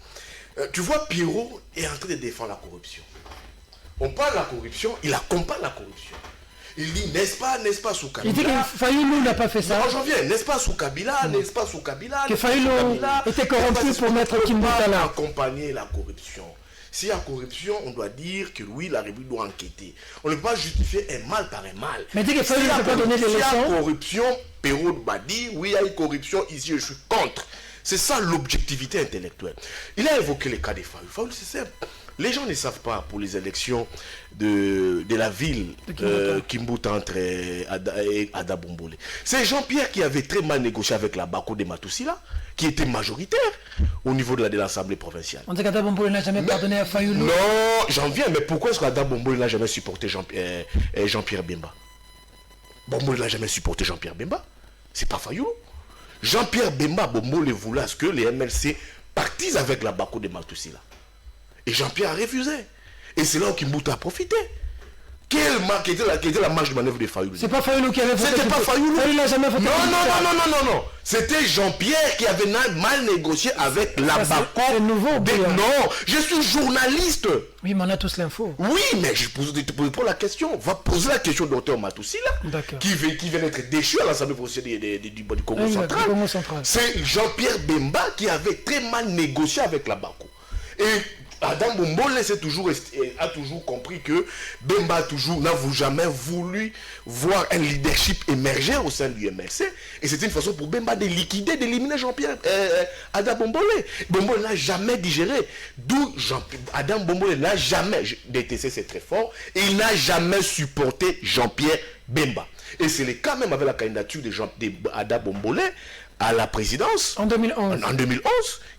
Tu vois, Perrault est en train de défendre la corruption. On parle de la corruption, il accompagne la corruption. Il dit, n'est-ce pas sous Kabila? Il dit que Fayoulou n'a pas fait ça. Non, j'en viens, n'est-ce pas sous Kabila, n'est-ce pas sous Kabila? Que Fayoulou était corrompu pour mettre Kimbouta là. Accompagner la corruption. S'il y a corruption, on doit dire que oui, la République doit enquêter. On ne peut pas justifier un mal par un mal. Mais dit que Fayoulou ne peut pas donner des leçons. S'il y a corruption, Perrault m'a dit, oui, il y a une corruption, ici je suis contre. C'est ça l'objectivité intellectuelle. Il a évoqué les cas des Fayoulou. Fayoulou, c'est simple. Les gens ne savent pas pour les élections de la ville Kimbouta entre Ada et Ada Bombolé. C'est Jean-Pierre qui avait très mal négocié avec la Bako de Matousila, qui était majoritaire au niveau de l'Assemblée provinciale. On dit qu'Ada Bombolé n'a jamais pardonné à Fayoulou. Non, j'en viens, mais pourquoi est-ce qu'Ada Bombolé n'a jamais supporté Jean-Pierre Bemba? Bombolé n'a jamais supporté Jean-Pierre Bemba. C'est pas Fayoulou. Jean-Pierre Bemba, Bombolé voulait à ce que les MLC partisent avec la Bako de Matousila. Et Jean-Pierre a refusé. Et c'est là où Kimbouta a profité. Quelle marque était la marge de manœuvre de Fayoulou? C'est pas Fayoulou qui avait voté. C'était pas Fayoulou. Fayoulou n'a jamais voté. Non. C'était Jean-Pierre qui avait mal négocié avec la Bako. C'est nouveau. Non, je suis journaliste. Oui, mais on a tous l'info. Oui, mais je te pose pas la question. Va poser la question au docteur Matousila, qui vient d'être déchu à l'Assemblée provinciale du Congo central. C'est Jean-Pierre Bemba qui avait très mal négocié avec la Bako. Et Adam Bombolé a toujours compris que Bemba n'a jamais voulu voir un leadership émerger au sein du MLC. Et c'était une façon pour Bemba de liquider, d'éliminer Jean-Pierre Adam Bombolé. Bombolé n'a jamais digéré. D'où Adam Bombolé n'a jamais, détesté c'est très fort, et il n'a jamais supporté Jean-Pierre Bemba. Et c'est le cas même avec la candidature d'Ada Bombolé à la présidence. En 2011. En 2011,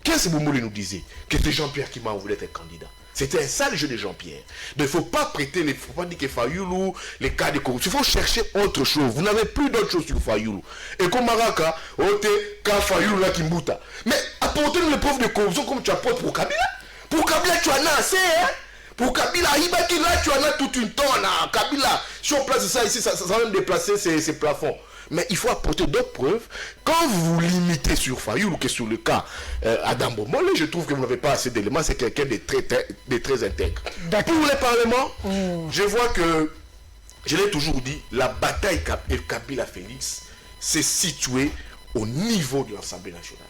qu'est-ce que Bombolé nous disait? Que c'était Jean-Pierre qui m'a voulu être candidat. C'était un sale jeu de Jean-Pierre. Donc il ne faut pas prêter, il ne faut pas dire que Fayoulou, les cas de corruption. Il faut chercher autre chose. Vous n'avez plus d'autre chose sur Fayoulou. Et comme Maraka, Ote, Ka Fayoulou, la Kimbouta. Mais apportez-nous les preuves de corruption comme tu apportes pour Kabila. Pour Kabila, tu en as assez, hein? Pour Kabila, Ibaki, là, tu en as toute une tonne. Hein? Kabila, si on place ça ici, ça va même déplacer ces plafonds. Mais il faut apporter d'autres preuves. Quand vous vous limitez sur Fayoulou, que sur le cas Adam Bombolé, je trouve que vous n'avez pas assez d'éléments. C'est quelqu'un de très intègre. Pour les parlements, je vois que, je l'ai toujours dit, la bataille Kabila-Félix s'est située au niveau de l'Assemblée nationale.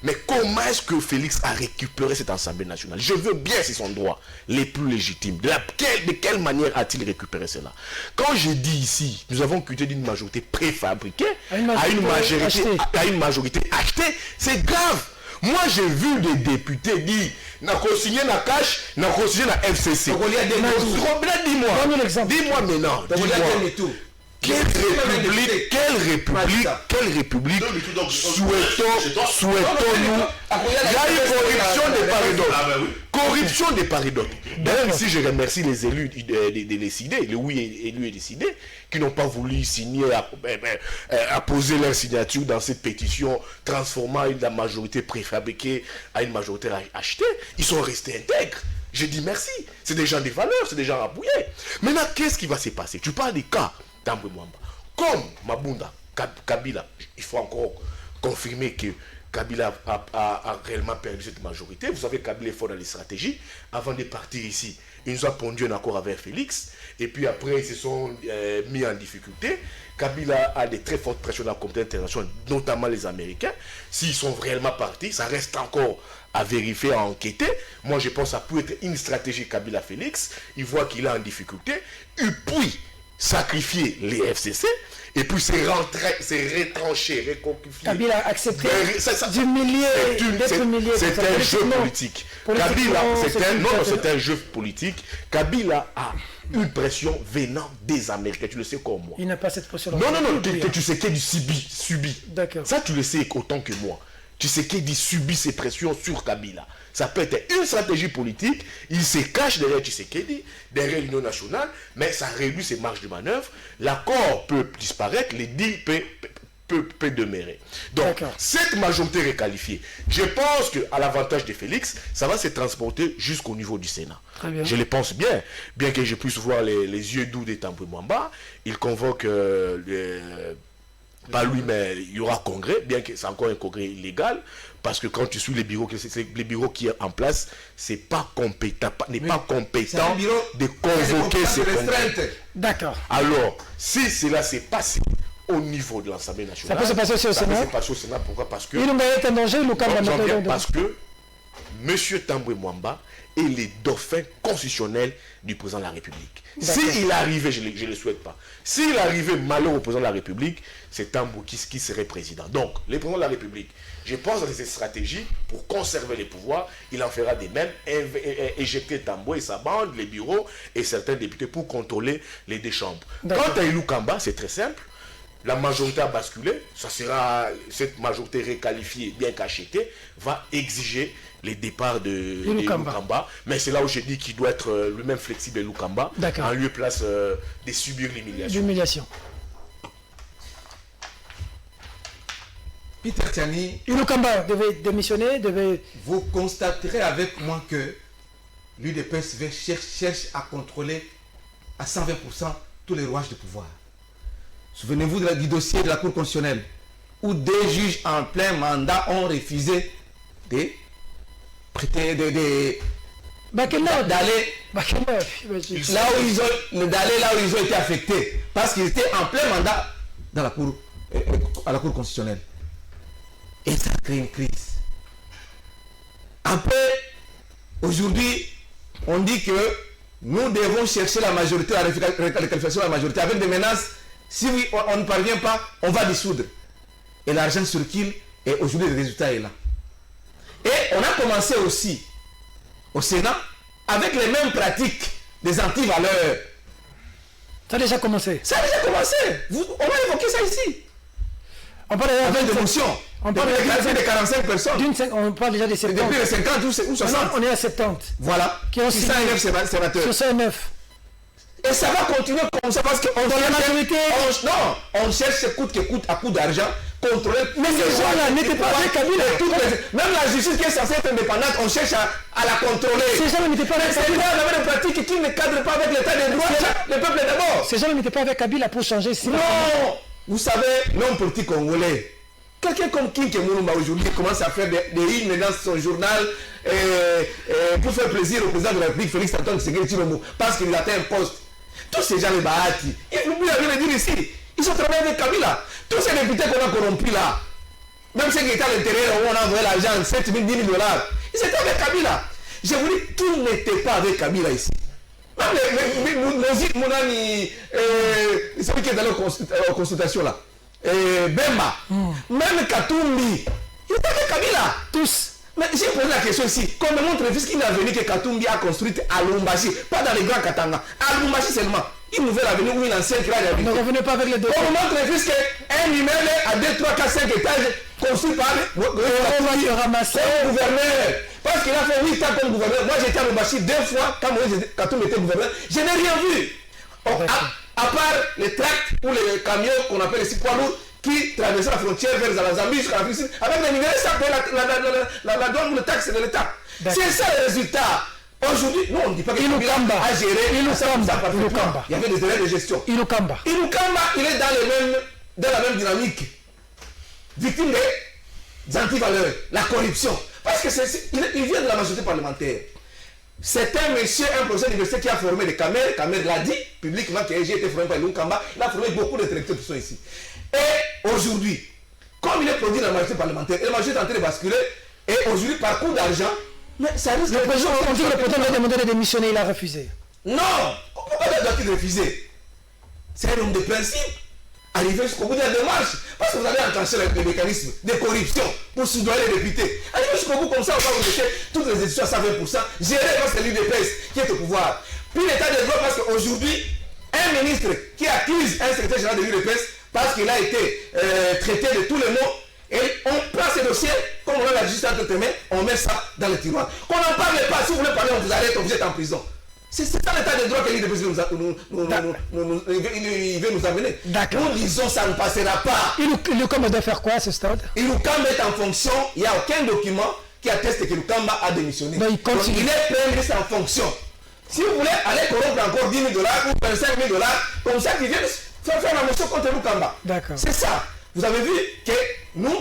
Mais comment est-ce que Félix a récupéré cette Assemblée nationale? Je veux bien, c'est son droit les plus légitimes. De quelle manière a-t-il récupéré cela? Quand je dis ici, nous avons quitté d'une majorité préfabriquée à une majorité achetée, c'est grave. Moi, j'ai vu des députés dire n'a consigné la cash, n'a consigné la FCC. Dis-moi maintenant. Quelle République république souhaitons-nous? Il y a une corruption de part et d'autre. Corruption de part et d'autre. D'ailleurs, ici, je remercie les élus de décider, les oui élus et décidés, qui n'ont pas voulu signer, apposer leur signature dans cette pétition, transformant la majorité préfabriquée à une majorité achetée. Ils sont restés intègres. J'ai dit merci. C'est des gens de valeur, c'est des gens appuyés. Maintenant, qu'est-ce qui va se passer? Tu parles des cas Tambwe Mwamba. Comme Mabunda, Kabila, il faut encore confirmer que Kabila a réellement perdu cette majorité. Vous savez, Kabila est fort dans les stratégies. Avant de partir ici, il nous a pondu un accord avec Félix. Et puis après, ils se sont mis en difficulté. Kabila a des très fortes pressions dans la communauté internationale, notamment les Américains. S'ils sont réellement partis, ça reste encore à vérifier, à enquêter. Moi, je pense que ça peut être une stratégie Kabila-Félix. Il voit qu'il est en difficulté. Et puis, sacrifier les FCC. Et puis, c'est retrancher, reconquier. Kabila a accepté d'humilier, d'être humilié. C'est un jeu politique. Kabila, c'est un jeu politique. Kabila a une pression venant des Américains. Tu le sais comme moi. Il n'a pas cette pression. Non, tu sais qu'il subit. D'accord. Ça, tu le sais autant que moi. Tu sais qu'il subit ces pressions sur Kabila. Ça peut être une stratégie politique. Il se cache derrière Tshisekedi, derrière l'Union nationale, mais ça réduit ses marges de manœuvre. L'accord peut disparaître, les deals peut demeurer. Donc, cette majorité requalifiée, je pense qu'à l'avantage de Félix, ça va se transporter jusqu'au niveau du Sénat. Je le pense bien que je puisse voir les yeux doux de Tambwe Mwamba. Il convoque... pas lui, mais il y aura congrès, bien que c'est encore un congrès illégal, parce que quand tu suis les bureaux qui sont en place, c'est pas compétent, n'est pas compétent de convoquer ces congrès. D'accord. Alors, si cela s'est passé au niveau de l'Assemblée nationale, ça peut se passer aussi au Sénat. Ça peut se passer au Sénat. Pourquoi? Parce que parce que M. Tambwe Mwamba est le dauphin constitutionnel du président de la République. S'il arrivait, je ne le souhaite pas, s'il arrivait malheur au président de la République, c'est Tambwe qui serait président. Donc, le président de la République, je pense dans cette stratégie, pour conserver les pouvoirs, il en fera des mêmes, éjecter Tambwe et sa bande, les bureaux et certains députés pour contrôler les deux chambres. Quant à Ilou Kamba, c'est très simple. La majorité a basculé, ça sera cette majorité requalifiée, bien qu'achetée, va exiger les départs de Lukamba. Mais c'est là où je dis qu'il doit être lui-même flexible, Lukamba, en lieu et place de subir l'humiliation. Peter Tiani, Lukamba devait démissionner, vous constaterez avec moi que l'UDPS cherche à contrôler à 120% tous les rouages de pouvoir. Souvenez-vous du dossier de la Cour constitutionnelle où des juges en plein mandat ont refusé d'aller là où ils ont été affectés parce qu'ils étaient en plein mandat dans la Cour, à la Cour constitutionnelle. Et ça crée une crise. Après, aujourd'hui, on dit que nous devons chercher la majorité, la réqualification de la majorité avec des menaces. Si on ne parvient pas, on va dissoudre. Et l'argent circule et aujourd'hui le résultat est là. Et on a commencé aussi au Sénat avec les mêmes pratiques des anti-valeurs. Ça a déjà commencé. On a évoqué ça ici. On parle de motion. On parle de 45 personnes. On parle déjà des 70. Depuis les 50 ou 60. On est à 70. Voilà. Qui ont 609 sénateurs. 609. Et ça va continuer comme ça parce qu'on on cherche coûte que coûte à coup d'argent, contrôler. Mais ces gens-là n'étaient pas avec Kabila. Même la justice qui est censée être indépendante, on cherche à la contrôler. Ces gens-là n'étaient pas avec Kabila. On avait des pratiques qui ne cadrent pas avec l'état des droits. Le peuple d'abord. Ces gens-là n'étaient pas avec Kabila pour changer. Non. Vous savez, l'homme politique congolais, quelqu'un comme King Kemoulumba aujourd'hui commence à faire des hymnes dans son journal pour faire plaisir au président de la République, Félix Antoine Tshisekedi Tshilombo, parce qu'il atteint un poste. Tous ces gens, les Bahati, il oublie de le dire ici, ils ont travaillé avec Kabila. Tous ces députés qu'on a corrompus là, même ceux qui étaient à l'intérieur où on a envoyé l'argent, 7 000, 10 000 $, ils étaient avec Kabila. Je vous dis, tout n'était pas avec Kabila ici. Même mon ami, celui qui est allé aux consultations là, Bemba, même Katumbi, il était avec Kabila. Tous. Mais j'ai posé la question ici. Comme montre puisqu'il a venu que Katumbi a construit à Lubumbashi, pas dans les grands Katanga, à Lubumbashi seulement. une nouvelle avenue ou une ancienne qui a réhabilité. Ne revenez pas avec les deux. On vous montre qu'un immeuble à 2, 3, 4, 5 étages construit par on va se ramasser. le gouverneur. Parce qu'il a fait 8 ans comme gouverneur. Moi j'étais à Lubumbashi 2 fois quand Katumbi était gouverneur. Je n'ai rien vu. À part les tracts ou les camions qu'on appelle les poids lourds qui traversaient la frontière vers la Zambie jusqu'à la Russie avec des minerais, ça paye la douane ou le taxe de l'État. C'est ça le résultat. Aujourd'hui, nous on ne dit pas que Kabila a géré ça parfaitement. Il y avait des erreurs de gestion. Ilukamba, il est dans la même dynamique. Victime des antivaleurs, la corruption. Parce qu'il vient de la majorité parlementaire. C'est un monsieur, un professeur d'université qui a formé des Camer l'a dit publiquement que j'ai été formé par Ilukamba, il a formé beaucoup de directeurs qui sont ici. Et aujourd'hui, comme il est produit dans la majorité parlementaire, et la majorité est en train de basculer, et aujourd'hui, par coup d'argent, mais ça risque on dit que le président a demandé de démissionner, il a refusé. Non, pourquoi doit-il refuser? C'est un homme de principe. Arriver jusqu'au bout de la démarche, parce que vous allez enclencher les mécanismes de corruption pour soudoyer les députés. Arrivez jusqu'au bout comme ça, on va vous laisser toutes les élections à 120%, gérer parce que c'est l'UDPS qui est au pouvoir. Puis l'état de droit, parce qu'aujourd'hui, un ministre qui accuse un secrétaire général de l'UDPS parce qu'il a été traité de tous les mots, et on prend ces dossiers, comme on a la justice entre tes mains, on met ça dans le tiroir. Qu'on n'en parle pas, si vous voulez parler, on vous arrête, vous êtes en prison. C'est ça l'état de droit que l'UDPS il veut nous amener. Nous disons ça ne passera pas. Ilukamba doit faire quoi à ce stade? Ilukamba est en fonction, il n'y a aucun document qui atteste que Ilukamba a démissionné. Donc, il est premier ministre en fonction. Si vous voulez aller corrompre encore 10 000 $ ou 25 000 $, comme ça, qu'ils viennent faire la motion contre Ilukamba. C'est ça. Vous avez vu que nous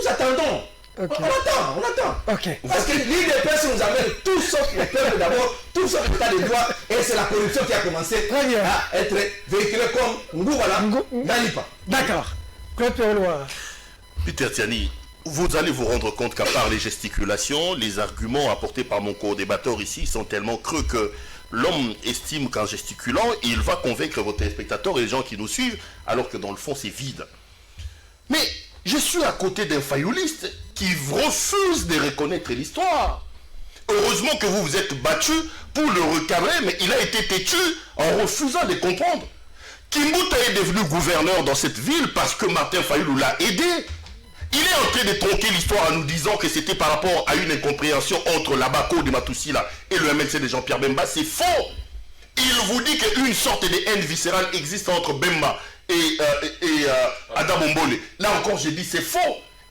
attendons. Okay. On attend. Okay. Parce que l'UDPS nous amène tout sauf le peuple d'abord, tout sauf l'état de droit, et c'est la corruption qui a commencé à être véhiculée comme Ngoubala, Nalipa. D'accord. Claude Perlois. Peter Tiani, vous allez vous rendre compte qu'à part les gesticulations, les arguments apportés par mon co-débatteur ici sont tellement creux que l'homme estime qu'en gesticulant, il va convaincre vos téléspectateurs et les gens qui nous suivent, alors que dans le fond, c'est vide. Mais je suis à côté d'un fayouliste qui refuse de reconnaître l'histoire. Heureusement que vous vous êtes battu pour le recadrer, mais il a été têtu en refusant de comprendre. Kimbuta est devenu gouverneur dans cette ville parce que Martin Fayoulou l'a aidé. Il est en train de tronquer l'histoire en nous disant que c'était par rapport à une incompréhension entre l'Abako de Matousila et le MLC de Jean-Pierre Bemba. C'est faux. Il vous dit qu'une sorte de haine viscérale existe entre Bemba et Ada Bombole. Là encore, j'ai dit c'est faux.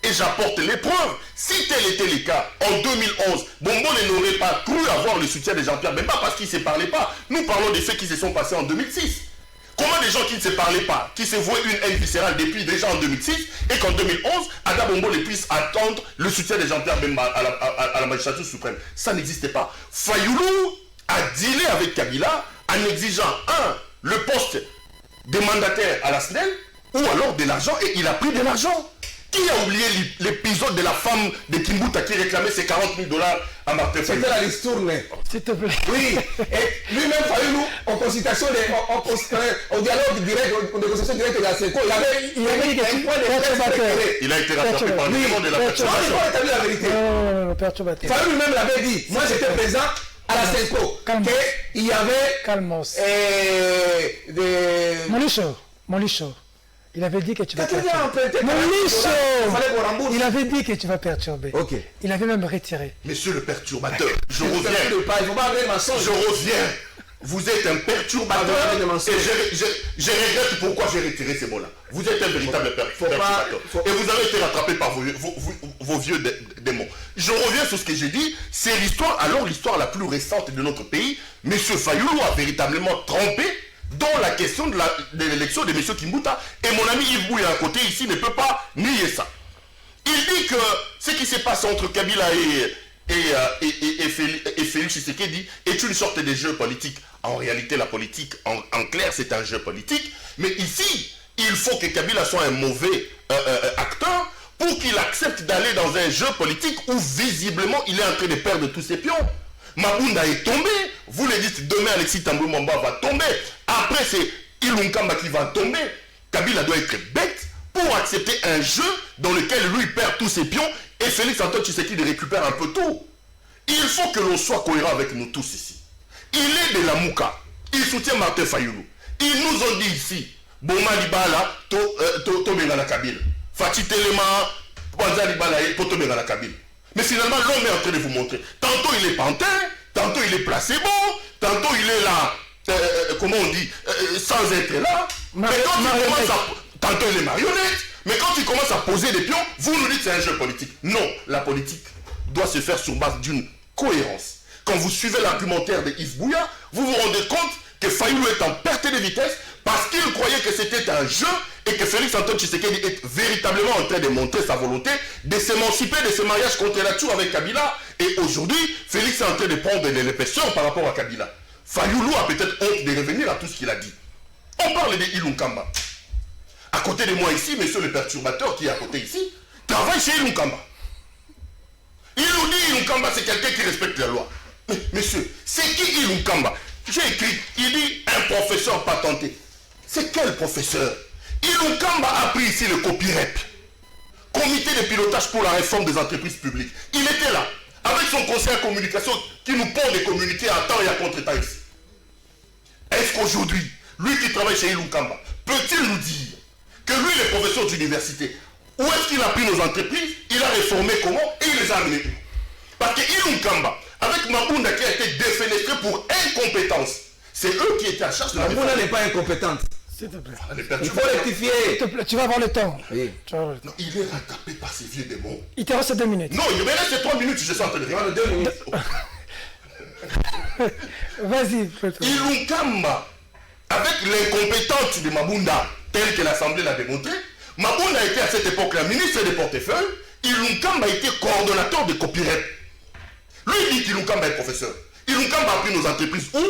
Et j'apporte les preuves. Si tel était le cas, en 2011, Bombole n'aurait pas cru avoir le soutien de Jean-Pierre Bemba parce qu'ils ne se parlaient pas. Nous parlons des faits qui se sont passés en 2006. Comment des gens qui ne se parlaient pas, qui se vouaient une haine viscérale depuis déjà en 2006, et qu'en 2011, Ada Bombole puisse attendre le soutien de Jean-Pierre Bemba à la magistrature suprême. Ça n'existait pas. Fayoulou a dealé avec Kabila en exigeant, le poste de mandataire à la SNEL, ou alors de l'argent, et il a pris de l'argent. Qui a oublié l'épisode de la femme de Kimbuta qui réclamait ses 40 000 $ à Martin Fayoulou? C'était la liste tournée. S'il te plaît. Oui, et lui-même Fayoulou, en consultation, au dialogue direct, aux négociations directes de la SECO, il avait un point de presse. Il a été rattrapé par le mouvement de la perturbation. Il faut établir la vérité. Non, perturbateur. Fayoulou lui-même l'avait dit. Moi j'étais présent à la SECO. Qu'il y avait... Calmos. Molicho. Il avait dit que tu vas perturber. Molicho. Il avait dit que tu vas perturber. Ok. Il avait même retiré. Monsieur le perturbateur, je reviens. Vous êtes un perturbateur et je regrette pourquoi j'ai retiré ces mots-là. Vous êtes un véritable perturbateur. Et vous avez été rattrapé par vos vieux démons. Je reviens sur ce que j'ai dit. C'est l'histoire la plus récente de notre pays. Monsieur Fayoulou a véritablement trompé dans la question de l'élection de M. Kimbuta. Et mon ami Yves Bouya à côté ici ne peut pas nier ça. Il dit que ce qui s'est passé entre Kabila et Félix Tshisekedi est une sorte de jeu politique. En réalité, la politique, en clair, c'est un jeu politique. Mais ici, il faut que Kabila soit un mauvais acteur pour qu'il accepte d'aller dans un jeu politique où visiblement il est en train de perdre tous ses pions. Mabunda est tombé. Vous le dites, demain Alexis Tambou Mwamba va tomber. Après, c'est Ilukamba qui va tomber. Kabila doit être bête pour accepter un jeu dans lequel lui perd tous ses pions et Félix Antoine Tshisekedi récupère un peu tout. Il faut que l'on soit cohérent avec nous tous ici. Il est de la Mouka. Il soutient Martin Fayoulou. Ils nous ont dit ici, Boma Libala, Tomengana Kabila. Fatih Telema, Panza Libala, Tomengana Kabila. Mais finalement, l'homme est en train de vous montrer. Tantôt il est pantin, tantôt il est placebo, tantôt il est là, comment on dit, sans être là. Mais quand il commence à, tantôt il est marionnette. Mais quand il commence à poser des pions, vous nous dites que c'est un jeu politique. Non, la politique doit se faire sur base d'une cohérence. Quand vous suivez l'argumentaire de Yves Bouya, vous vous rendez compte que Fayulu est en perte de vitesse parce qu'il croyait que c'était un jeu et que Félix Antoine Tshisekedi est véritablement en train de montrer sa volonté de s'émanciper de ce mariage contre nature avec Kabila. Et aujourd'hui, Félix est en train de prendre les pressions par rapport à Kabila. Fayulu a peut-être honte de revenir à tout ce qu'il a dit. On parle de Ilunkamba. À côté de moi ici, monsieur le perturbateur qui est à côté ici, travaille chez Ilunkamba. Il nous dit Ilunkamba, c'est quelqu'un qui respecte la loi. Mais monsieur, c'est qui Ilunkamba? J'ai écrit, il dit un professeur patenté. C'est quel professeur? Ilunkamba a pris ici le COPIREP, comité de pilotage pour la réforme des entreprises publiques. Il était là, avec son conseiller en communication qui nous pond de communiquer à temps et à contre-temps ici. Est-ce qu'aujourd'hui, lui qui travaille chez Ilunkamba, peut-il nous dire que lui, le professeur d'université, où est-ce qu'il a pris nos entreprises? Il a réformé comment? Et il les a amenés. Parce que Ilunkamba, avec Mabunda qui a été défenestré pour incompétence, c'est eux qui étaient en charge de la réforme. Mabunda n'est pas incompétente. S'il te plaît. Il faut rectifier. S'il te plaît, tu vas avoir le temps. Oui. Non, il est rattrapé par ces vieux démons. Il te reste 2 minutes. Non, il me reste 3 minutes, je suis en train de regarder 2 minutes. Vas-y. Ilunkamba, avec l'incompétence de Mabunda, telle que l'Assemblée l'a démontré, Mabunda était à cette époque-là ministre des portefeuilles, Ilunkamba était coordonnateur de COPIREP. Lui dit qu'Ilunkamba est professeur. Ilunkamba a pris nos entreprises où?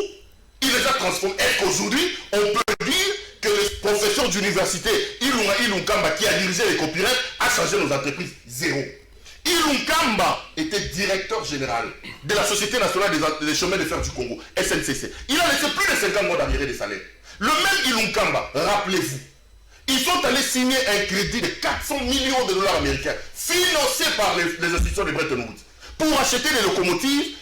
Il les a transformées. Est-ce qu'aujourd'hui, on peut dire que le professeur d'université Ilunkamba qui a dirigé les COPIREP a changé nos entreprises? Zéro. Ilunkamba était directeur général de la Société nationale des chemins de fer du Congo, SNCC. Il a laissé plus de 50 mois d'arriérés de salaire. Le même Ilunkamba, rappelez-vous, ils sont allés signer un crédit de 400 millions de dollars américains financé par les institutions de Bretton Woods pour acheter des locomotives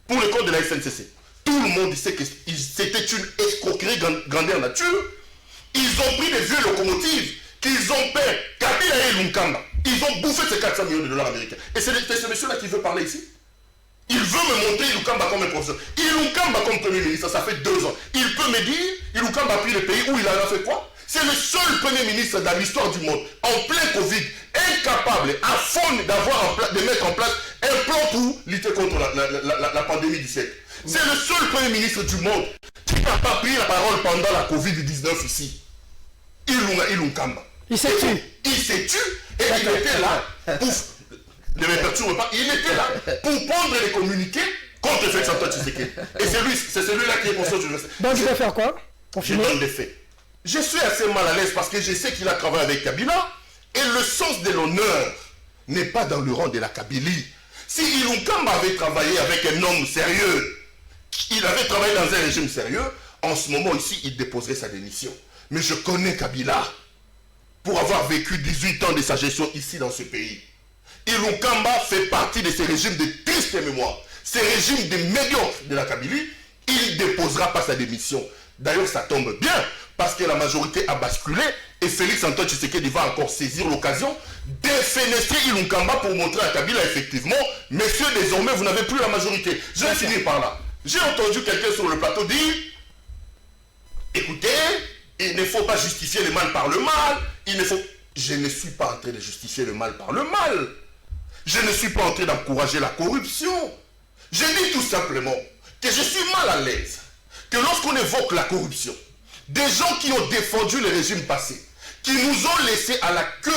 pour le compte de la SNCC. Tout le monde sait que c'était une escroquerie grandeur nature. Ils ont pris des vieux locomotives qu'ils ont payé Kabila et Ilunkamba. Ils ont bouffé ces 400 millions de dollars américains. Et c'est ce monsieur-là qui veut parler ici. Il veut me montrer Ilunkamba comme un professeur. Ilunkamba comme premier ministre, ça fait 2 ans. Il peut me dire, Ilunkamba a pris le pays où il a fait quoi? C'est le seul premier ministre dans l'histoire du monde, en plein Covid, incapable, à fond de mettre en place un plan pour lutter contre la pandémie du siècle. C'est le seul premier ministre du monde qui n'a pas pris la parole pendant la Covid-19 ici. Ilunkamba. Il s'est tué. Il s'est tué et il était là pour... Ne me perturbe pas, il était là pour prendre les communiqués contre Félix Antoine Tshisekedi. Et c'est celui-là qui est professeur d'université. Donc il va faire quoi? Je donne des faits. Je suis assez mal à l'aise parce que je sais qu'il a travaillé avec Kabila et le sens de l'honneur n'est pas dans le rang de la Kabylie. Si Ilunkamba avait travaillé avec un homme sérieux, il avait travaillé dans un régime sérieux, en ce moment ici, il déposerait sa démission. Mais je connais Kabila pour avoir vécu 18 ans de sa gestion ici dans ce pays. Ilunkamba fait partie de ces régimes de triste mémoire, ces régimes de médiocres de la Kabylie. Il ne déposera pas sa démission. D'ailleurs, ça tombe bien, parce que la majorité a basculé et Félix Antoine Tshisekedi va encore saisir l'occasion de défenestrer Ilunkamba pour montrer à Kabila effectivement, messieurs, désormais, vous n'avez plus la majorité. Je vais finir par là. J'ai entendu quelqu'un sur le plateau dire, écoutez, il ne faut pas justifier le mal par le mal, Je ne suis pas en train de justifier le mal par le mal. Je ne suis pas en train d'encourager la corruption. Je dis tout simplement que je suis mal à l'aise que lorsqu'on évoque la corruption, des gens qui ont défendu le régime passé, qui nous ont laissés à la queue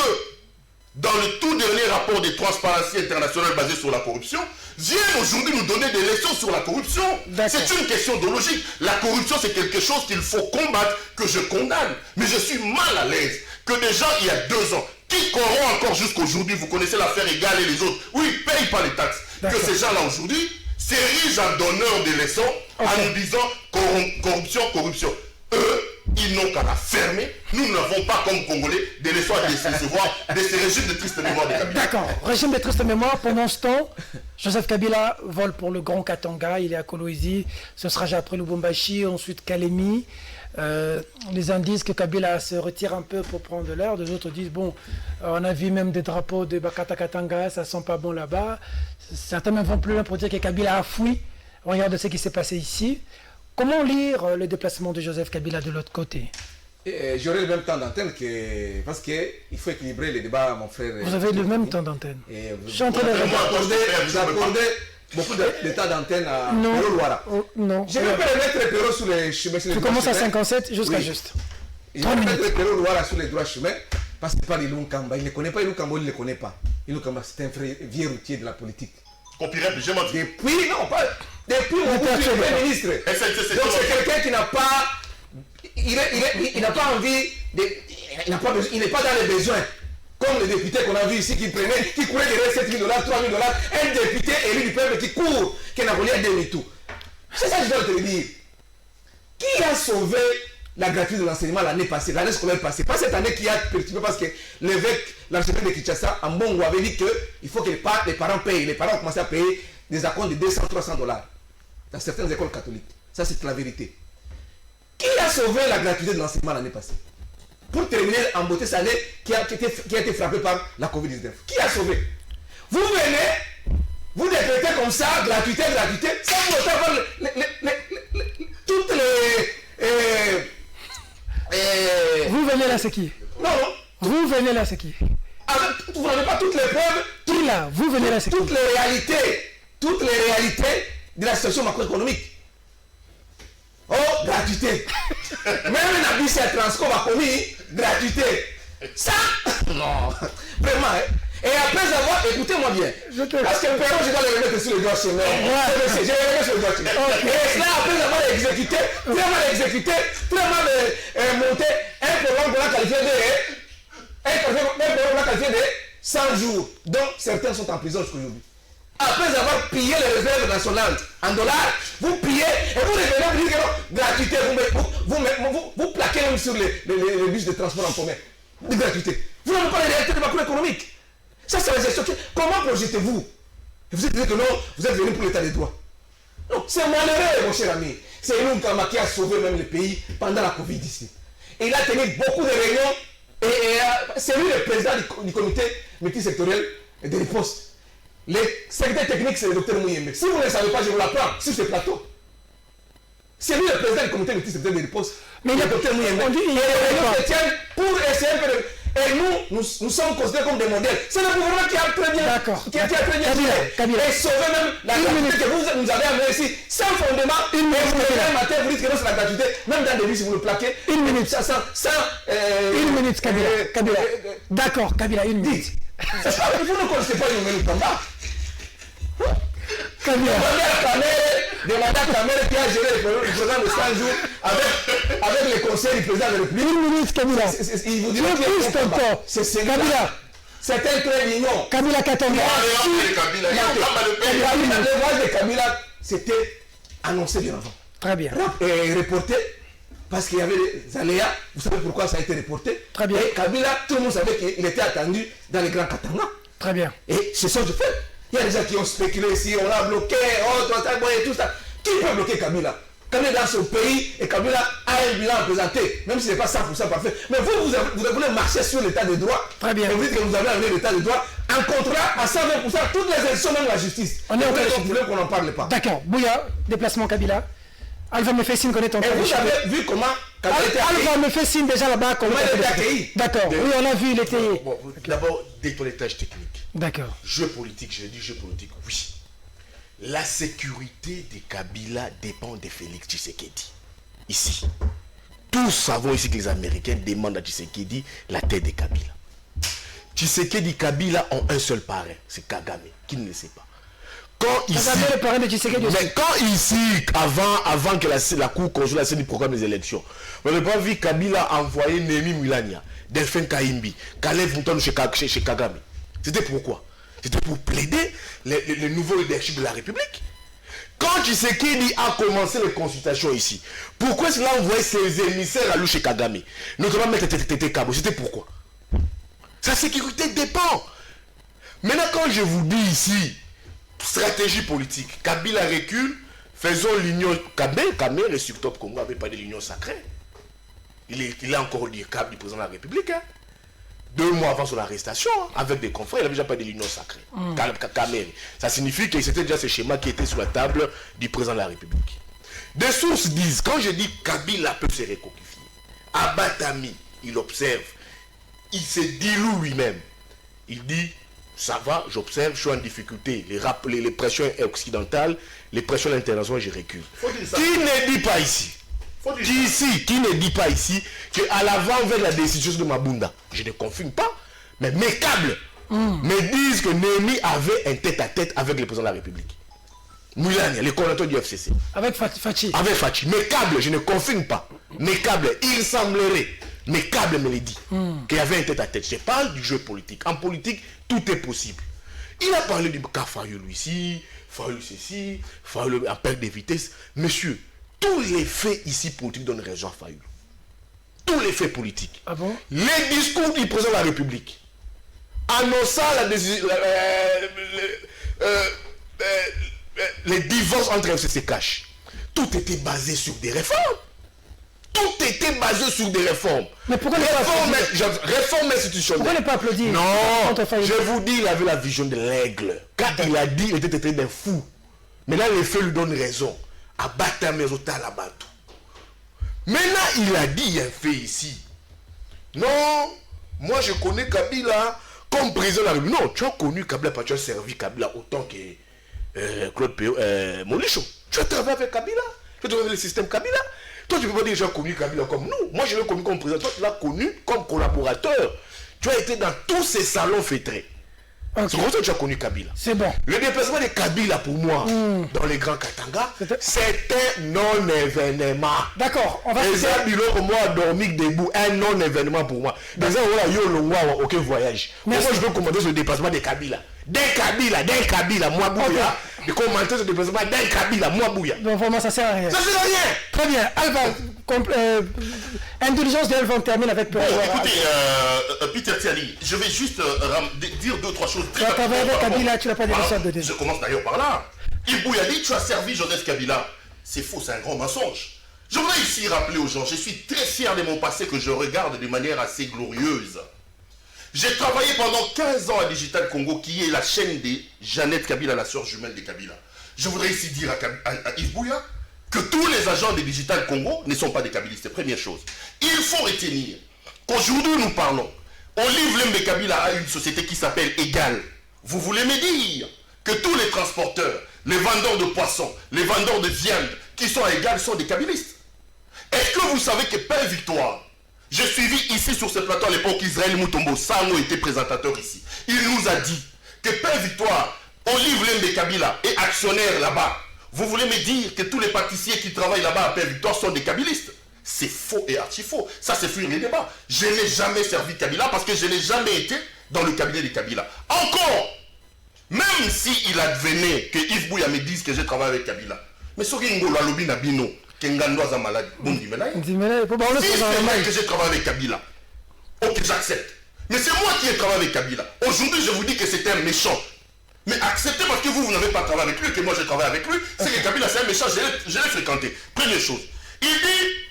dans le tout dernier rapport de Transparency International basé sur la corruption, viennent aujourd'hui nous donner des leçons sur la corruption. C'est une question de logique. La corruption, c'est quelque chose qu'il faut combattre, que je condamne. Mais je suis mal à l'aise que des gens, il y a 2 ans, qui corrompent encore jusqu'aujourd'hui, vous connaissez l'affaire Égale et les autres, oui, ils ne payent pas les taxes, que ces gens-là aujourd'hui s'érigent en donneurs de leçons en nous disant corruption, corruption. Eux, ils n'ont qu'à la fermer. Nous n'avons pas comme Congolais des leçons à recevoir de ces régimes de triste mémoire de Kabila. D'accord, régime de triste mémoire. Pendant ce temps, Joseph Kabila vole pour le Grand Katanga. Il est à Kolwezi. Ce sera après Lubumbashi, ensuite Kalemi. Les uns disent que Kabila se retire un peu pour prendre l'air, d'autres autres disent, bon, on a vu même des drapeaux de Bakata Katanga, ça sent pas bon là-bas. Certains même vont plus loin pour dire que Kabila a fui. Regarde ce qui s'est passé ici. Comment lire le déplacement de Joseph Kabila de l'autre côté? J'aurai le même temps d'antenne parce qu'il faut équilibrer les débats, mon frère. Vous avez le même temps d'antenne. Je suis en train de vous accorder beaucoup de temps d'antenne à Péro Louara. Non. Je vais pas mettre Péro sur les chemins. Tu commences à 57 jusqu'à juste. Je vais mettre Péro Louara sur les droits chemins parce qu'il parle d'Ilou Kamba. Il ne connaît pas Ilou Kamba, il ne le connaît pas. Ilou Kamba, c'est un vieux routier de la politique. Depuis mon Premier ministre. Donc c'est quelqu'un qui n'a pas... Il n'a pas envie, il n'est pas dans les besoins. Comme les députés qu'on a vu ici qui couraient derrière 7 000 $, 3 000 $, un député élu du peuple qui court, qui n'a rien donné du tout. C'est ça que je dois te dire. Qui a sauvé la gratuité de l'enseignement l'année passée, l'année scolaire passée? Pas cette année qui a perturbé parce que l'évêque, l'archevêque de Kinshasa, en Bongo, avait dit qu'il faut que les parents payent. Les parents ont commencé à payer des acomptes de 200, 300 $ dans certaines écoles catholiques. Ça, c'est la vérité. Qui a sauvé la gratuité de l'enseignement l'année passée? Pour terminer en beauté, cette année qui a été frappée par la Covid-19. Qui a sauvé? Vous venez, vous décrétez comme ça, gratuité, sans vous avoir toutes les... Vous venez là, c'est qui? Non. Vous venez là, c'est qui? Vous n'avez pas toutes les preuves. Qui là? Vous venez là, c'est qui? Toutes les réalités de la situation macroéconomique. Oh, gratuité. Même un abus à Transcom a commis gratuité. Ça, non. Vraiment, hein. Et après avoir, écoutez-moi bien. Parce que le Pérou, je dois le remettre sur le doigt chemin. Je vais le remettre sur le doigt chemin. Et là, après avoir exécuté, très mal monté, un programme qu'on a qualifié de 100 jours. Donc, certains sont en prison jusqu'aujourd'hui. Après avoir pillé les réserves nationales en dollars, vous pillez et vous revenez vous dire que gratuité, vous plaquez même sur les bus de transport en commun. De gratuité. Vous n'avez pas les réalités de macroéconomique. Ça, c'est la gestion. Comment projetez-vous? Vous êtes dit que non, vous êtes venu pour l'état des droits. Non, c'est malheureux, mon cher ami. C'est Ilou Kamba qui a sauvé même le pays pendant la Covid ici. Et il a tenu beaucoup de réunions et c'est lui le président du comité multisectoriel de riposte. Le secrétaire technique, c'est le docteur Mouyembe. Si vous ne le savez pas, je vous l'apprends sur ce plateau. C'est lui le président du comité multisectoriel de riposte. Mais le docteur Mouyembe. Et les réunions se tiennent pour essayer de... Et nous sommes considérés comme des modèles. C'est le gouvernement qui a très bien fait. Et sauver même la gratuité que vous nous avez amenée ici, sans fondement. Et vous le matin, vous dites que non, c'est la gratuité. Même dans des vies, si vous le plaquez. Une minute. Une minute, Kabila. D'accord, Kabila, une minute. Vous ne connaissez pas Ilou Kamba. Demandez à Kamel qui a géré le programme de 100 jours avec les conseils du président de la République. Une minute, Kabila. Il vous dira que c'est Kabila. C'est un très mignon. Kabila Katanga. Le voyage de Kabila, c'était annoncé bien avant. Très bien. Et reporté parce qu'il y avait des aléas. Vous savez pourquoi ça a été reporté? Très bien. Et Kabila, tout le monde savait qu'il était attendu dans les grands Katanga. Très bien. Et c'est ça que je fais. Il y a des gens qui ont spéculé ici, on a bloqué, et tout ça. Qui peut bloquer Kabila? Kabila est dans son pays et Kabila a un bilan à présenter, même si ce n'est pas 100% parfait. Mais vous voulez marcher sur l'état de droit. Très bien. Et vous dites que vous avez amené l'état de droit en contrat à 120%, toutes les élections, même la justice. On est en train de qu'on n'en parle pas. D'accord. Bouya, déplacement Kabila. Alva me fait signe qu'on est en train de... Et vous avez vu comment Kabila était accueilli? Alva me fait signe déjà là-bas comment il était accueilli? D'accord. Oui, on a vu, il était... D'abord, détoilettage technique. D'accord. Jeu politique, je dis jeu politique, oui. La sécurité de Kabila dépend de Félix Tshisekedi. Ici. Tous savons ici que les Américains demandent à Tshisekedi la tête de Kabila. Tshisekedi et Kabila ont un seul parrain, c'est Kagame, qui ne le sait pas. Quand ici, le parrain de Tshisekedi aussi. Mais quand ici, avant que la Cour consulte la scène du programme des élections, on n'a pas vu Kabila envoyer Némi Milania, Delphin Kaimbi, Caleb Mouton chez Kagame. C'était pourquoi? C'était pour plaider le nouveau leadership de la République. Quand Tshisekedi a commencé les consultations ici, pourquoi cela a envoyé ses émissaires à chez Kagame? Notamment mettre Tété Kabo. C'était pourquoi? Sa sécurité dépend. Maintenant, quand je vous dis ici, stratégie politique, Kabila recule, faisons l'union. Kabé, et sur Top Congo n'avait pas de l'union sacrée. Il est encore du câble du président de la République. 2 mois avant son arrestation, avec des confrères, il n'avait déjà pas de l'union sacrée. Ça signifie que c'était déjà ce schéma qui était sur la table du président de la République. Des sources disent, quand je dis Kabila peut se recoquifier, Abatami, il observe, il se dilue lui-même. Il dit, ça va, j'observe, je suis en difficulté. Les pressions occidentales, les pressions internationales, je recule. Qui ne dit pas ici qui ne dit pas ici qu'à l'avant vers la décision de Mabunda, je ne confirme pas, mais mes câbles me disent que Némi avait un tête-à-tête avec le président de la République. Moulania, le coordinateur du FCC. Avec Fachi. Avec Fachi. Mes câbles, je ne confirme pas. Mes câbles, il semblerait, mes câbles me le disent, qu'il y avait un tête-à-tête. Je parle du jeu politique. En politique, tout est possible. Il a parlé du cas Fayoulou ici, Fayoulou ceci, Fayoulou en perte de vitesse. Monsieur, tous les faits ici politiques donnent raison à Fayoulou. Tous les faits politiques. Ah bon? Les discours du président de la République, annonçant la décision, les divorces entre FCC Cash, tout était basé sur des réformes. Tout était basé sur des réformes. Mais pourquoi ne pas applaudir? Réforme institutionnelle. Pourquoi ne pas applaudir? Non, je vous dis, il avait la vision de l'aigle. Quand il a dit, il était traité d'un fou. Maintenant, les faits lui donnent raison. Abattre mes hôtels à Batou. Maintenant, il a dit, il y a un fait ici. Non, moi je connais Kabila comme président de la République. Non, tu as connu Kabila parce que tu as servi Kabila autant que Claude Molichon. Tu as travaillé avec Kabila. Tu as travaillé avec le système Kabila. Toi, tu ne peux pas dire que tu as connu Kabila comme nous. Moi, je l'ai connu comme président. Toi, tu l'as connu comme collaborateur. Tu as été dans tous ces salons fêtrés. Okay. C'est comme ça que tu as connu Kabila. C'est bon. Le déplacement de Kabila, pour moi, dans les grands Katanga, c'est un non-événement. D'accord, on va faire... Les Abilo, pour moi, dormir debout, un non-événement pour moi. Des gens, voilà, yo, le mois, aucun voyage. Moi, je veux commenter sur le déplacement de Kabila. D'un Kabila, moi, Bouya. De commenter sur le déplacement d'un Kabila, moi, Bouya. Donc, vraiment, ça sert à rien. Ça sert à rien. Très bien. Alban, indulgence d'Alban, on termine avec... Bon, écoutez, Peter Tiali, je vais juste dire 2-3 choses. Tu as travaillé avec Kabila, tu n'as pas déjà de Je commence d'ailleurs par là. Ibou a dit, tu as servi Joseph Kabila. C'est faux, c'est un grand mensonge. Je voudrais ici rappeler aux gens, je suis très fier de mon passé que je regarde de manière assez glorieuse. J'ai travaillé pendant 15 ans à Digital Congo, qui est la chaîne de Jeannette Kabila, la sœur jumelle de Kabila. Je voudrais ici dire à Yves Bouya que tous les agents de Digital Congo ne sont pas des Kabilistes. Première chose. Il faut retenir qu'aujourd'hui nous parlons, on livre Lembe Kabila à une société qui s'appelle Égal. Vous voulez me dire que tous les transporteurs, les vendeurs de poissons, les vendeurs de viande qui sont à Égal sont des Kabilistes? Est-ce que vous savez que Père Victoire, j'ai suivi ici sur ce plateau à l'époque Israël Moutombo, Sango était présentateur ici. Il nous a dit que Père Victoire, on livre Lembe Kabila et actionnaire là-bas. Vous voulez me dire que tous les pâtissiers qui travaillent là-bas à Père Victoire sont des Kabilistes? C'est faux et archi-faux. Ça, c'est fuir les débats. Je n'ai jamais servi Kabila parce que je n'ai jamais été dans le cabinet de Kabila. Encore, même s'il advenait que Yves Bouya me dise que j'ai travaillé avec Kabila, mais ce qui est lobby Nabino, que Ngandoa malade, bon, si que j'ai travaillé avec Kabila, ok, j'accepte. Mais c'est moi qui ai travaillé avec Kabila. Aujourd'hui, je vous dis que c'était un méchant. Mais acceptez parce que vous n'avez pas travaillé avec lui, que moi j'ai travaillé avec lui, c'est que Kabila c'est un méchant, je l'ai fréquenté. Première chose. Il dit,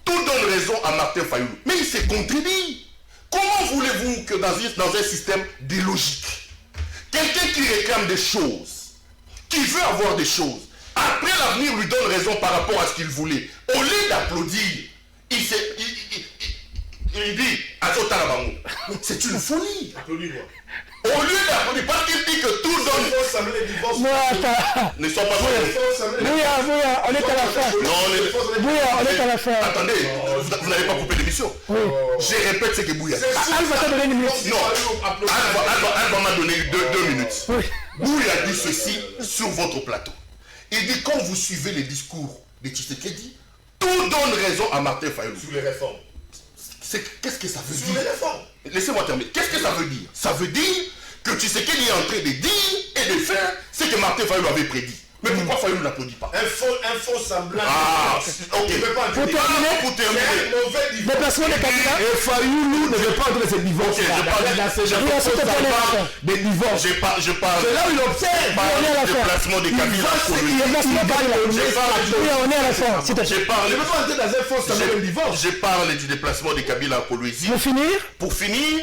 tout donne raison à Martin Fayoulou. Mais il s'est contredit. Comment voulez-vous que dans un système de logique, quelqu'un qui réclame des choses, qui veut avoir des choses, après l'avenir lui donne raison par rapport à ce qu'il voulait, au lieu d'applaudir, il dit, c'est une folie. Applaudis-moi. Au lieu d'applaudir, parce qu'il dit que tout donne... Ne sois pas Bouya, on est à la fin. Bouya, on est à la fin. Attendez, vous n'avez pas coupé l'émission. Oui. Je répète ce que Bouya dit. Al va te donner une minute. Non, Al m'a donné 2 minutes. Oui. Bouya dit ceci sur votre plateau. Il dit, quand vous suivez les discours de Tshisekedi, tout donne raison à Martin Fayoulou. Sur les réformes. Qu'est-ce que ça veut dire? Sur les réformes. Laissez-moi terminer. Qu'est-ce que ça veut dire? Ça veut dire que Tshisekedi est en train de dire et de faire ce que Martin Fayoulou avait prédit. Mais pourquoi Fayoulou n'applaudit pas? Un faux semblant. Ah, ok. Pour terminer, déplacement de Kabila. Et Fayoulou ne veut pas entrer dans cette divorce. Des divorces. Je parle. C'est là où il observe. Du déplacement de Kabila. On est à la fin. Je parle du déplacement de Kabila à Kolwezi. Pour finir,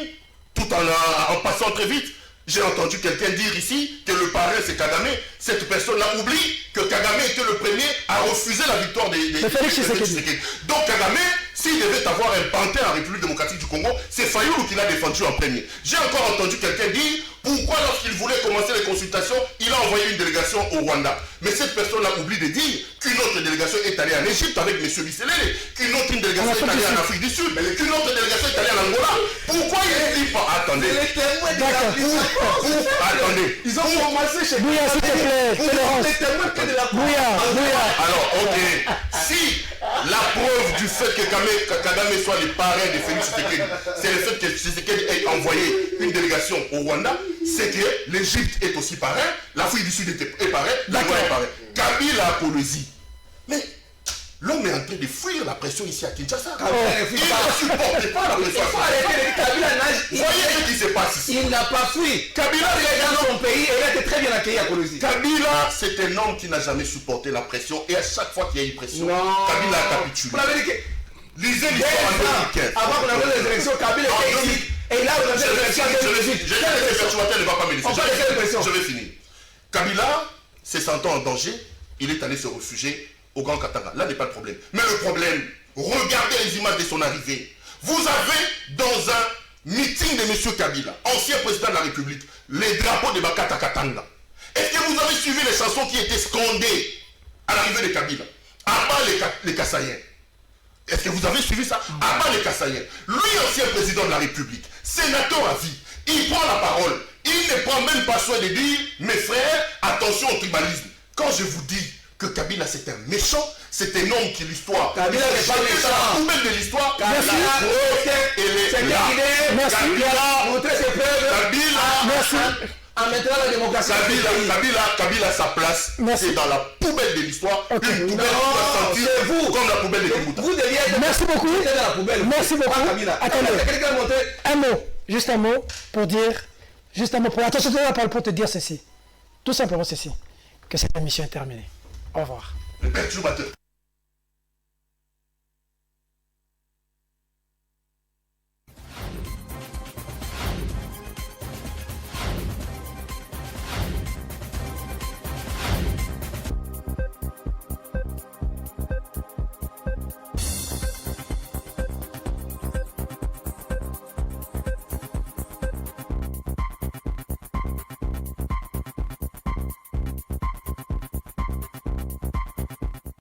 tout en passant très vite, j'ai entendu quelqu'un dire ici que le parrain c'est Kagame. Cette personne-là oublie que Kagame était le premier à refuser la victoire des Tshisekedi. Donc Kagame, s'il devait avoir un pantin en République démocratique du Congo, c'est Fayoulou qui l'a défendu en premier. J'ai encore entendu quelqu'un dire pourquoi lorsqu'il voulait commencer les consultations, il a envoyé une délégation au Rwanda. Mais cette personne-là oublie de dire qu'une autre délégation est allée en Égypte avec M. Bisselele, qu'une autre délégation est allée en Afrique du Sud, qu'une autre délégation est allée en Angola. Pourquoi il ne dit pas? Attendez. Attendez. Ils ont commencé chez Bouya, s'il te plaît. Tolérance. Alors, ok. Si la preuve du fait que Kagame soit le parrain de Félix Tshisekedi, c'est le fait que Tshisekedi ait envoyé une délégation au Rwanda, c'est que l'Égypte est aussi parrain, l'Afrique du Sud est parrain, l'Angola est parrain. Kabila à Kolwezi. Mais l'homme est en train de fuir la pression ici à Kinshasa. Il ne supporte pas la pression. Voyez ce qui se passe ici. Il n'a pas fui. Kabila, il est dans son pays et il a été très bien accueilli à Kolwezi. Kabila, c'est un homme qui n'a jamais supporté la pression et à chaque fois qu'il y a eu pression, Kabila a capitulé. Lisez l'histoire en 2015. Avant qu'on ait les élections, Kabila était ici. Et il a organisé les élections en 2018. Ne va pas me laisser. Je vais finir. Kabila, se sentant en danger, il est allé se réfugier au Grand Katanga. Là n'est pas le problème. Mais le problème, regardez les images de son arrivée. Vous avez dans un meeting de M. Kabila, ancien président de la République, les drapeaux de Bakata Katanga. Est-ce que vous avez suivi les chansons qui étaient scandées à l'arrivée de Kabila? Abat les Kassaïens. Est-ce que vous avez suivi ça? Abat les Kassaïens. Lui, ancien président de la République, sénateur à vie, il prend la parole. Il ne prend même pas soin de dire, mes frères, attention au tribalisme. Quand je vous dis que Kabila c'est un méchant, c'est un homme qui l'histoire. Kabila n'est pas méchant. Ou même de l'histoire. Kabila, merci. Montrez ses preuves. Merci. En mettant la démocratie. Kabila, sa place, c'est dans la poubelle de l'histoire. Okay. Une poubelle qui va sentir vous comme la poubelle de Kimbuta. Vous deviez être. Merci beaucoup. Dans la poubelle. Merci beaucoup. Attendez. Un mot. Juste un mot pour dire. Attention, je te donne la parole pour te dire ceci. Tout simplement ceci. Que cette émission est terminée. Au revoir. Le perturbateur.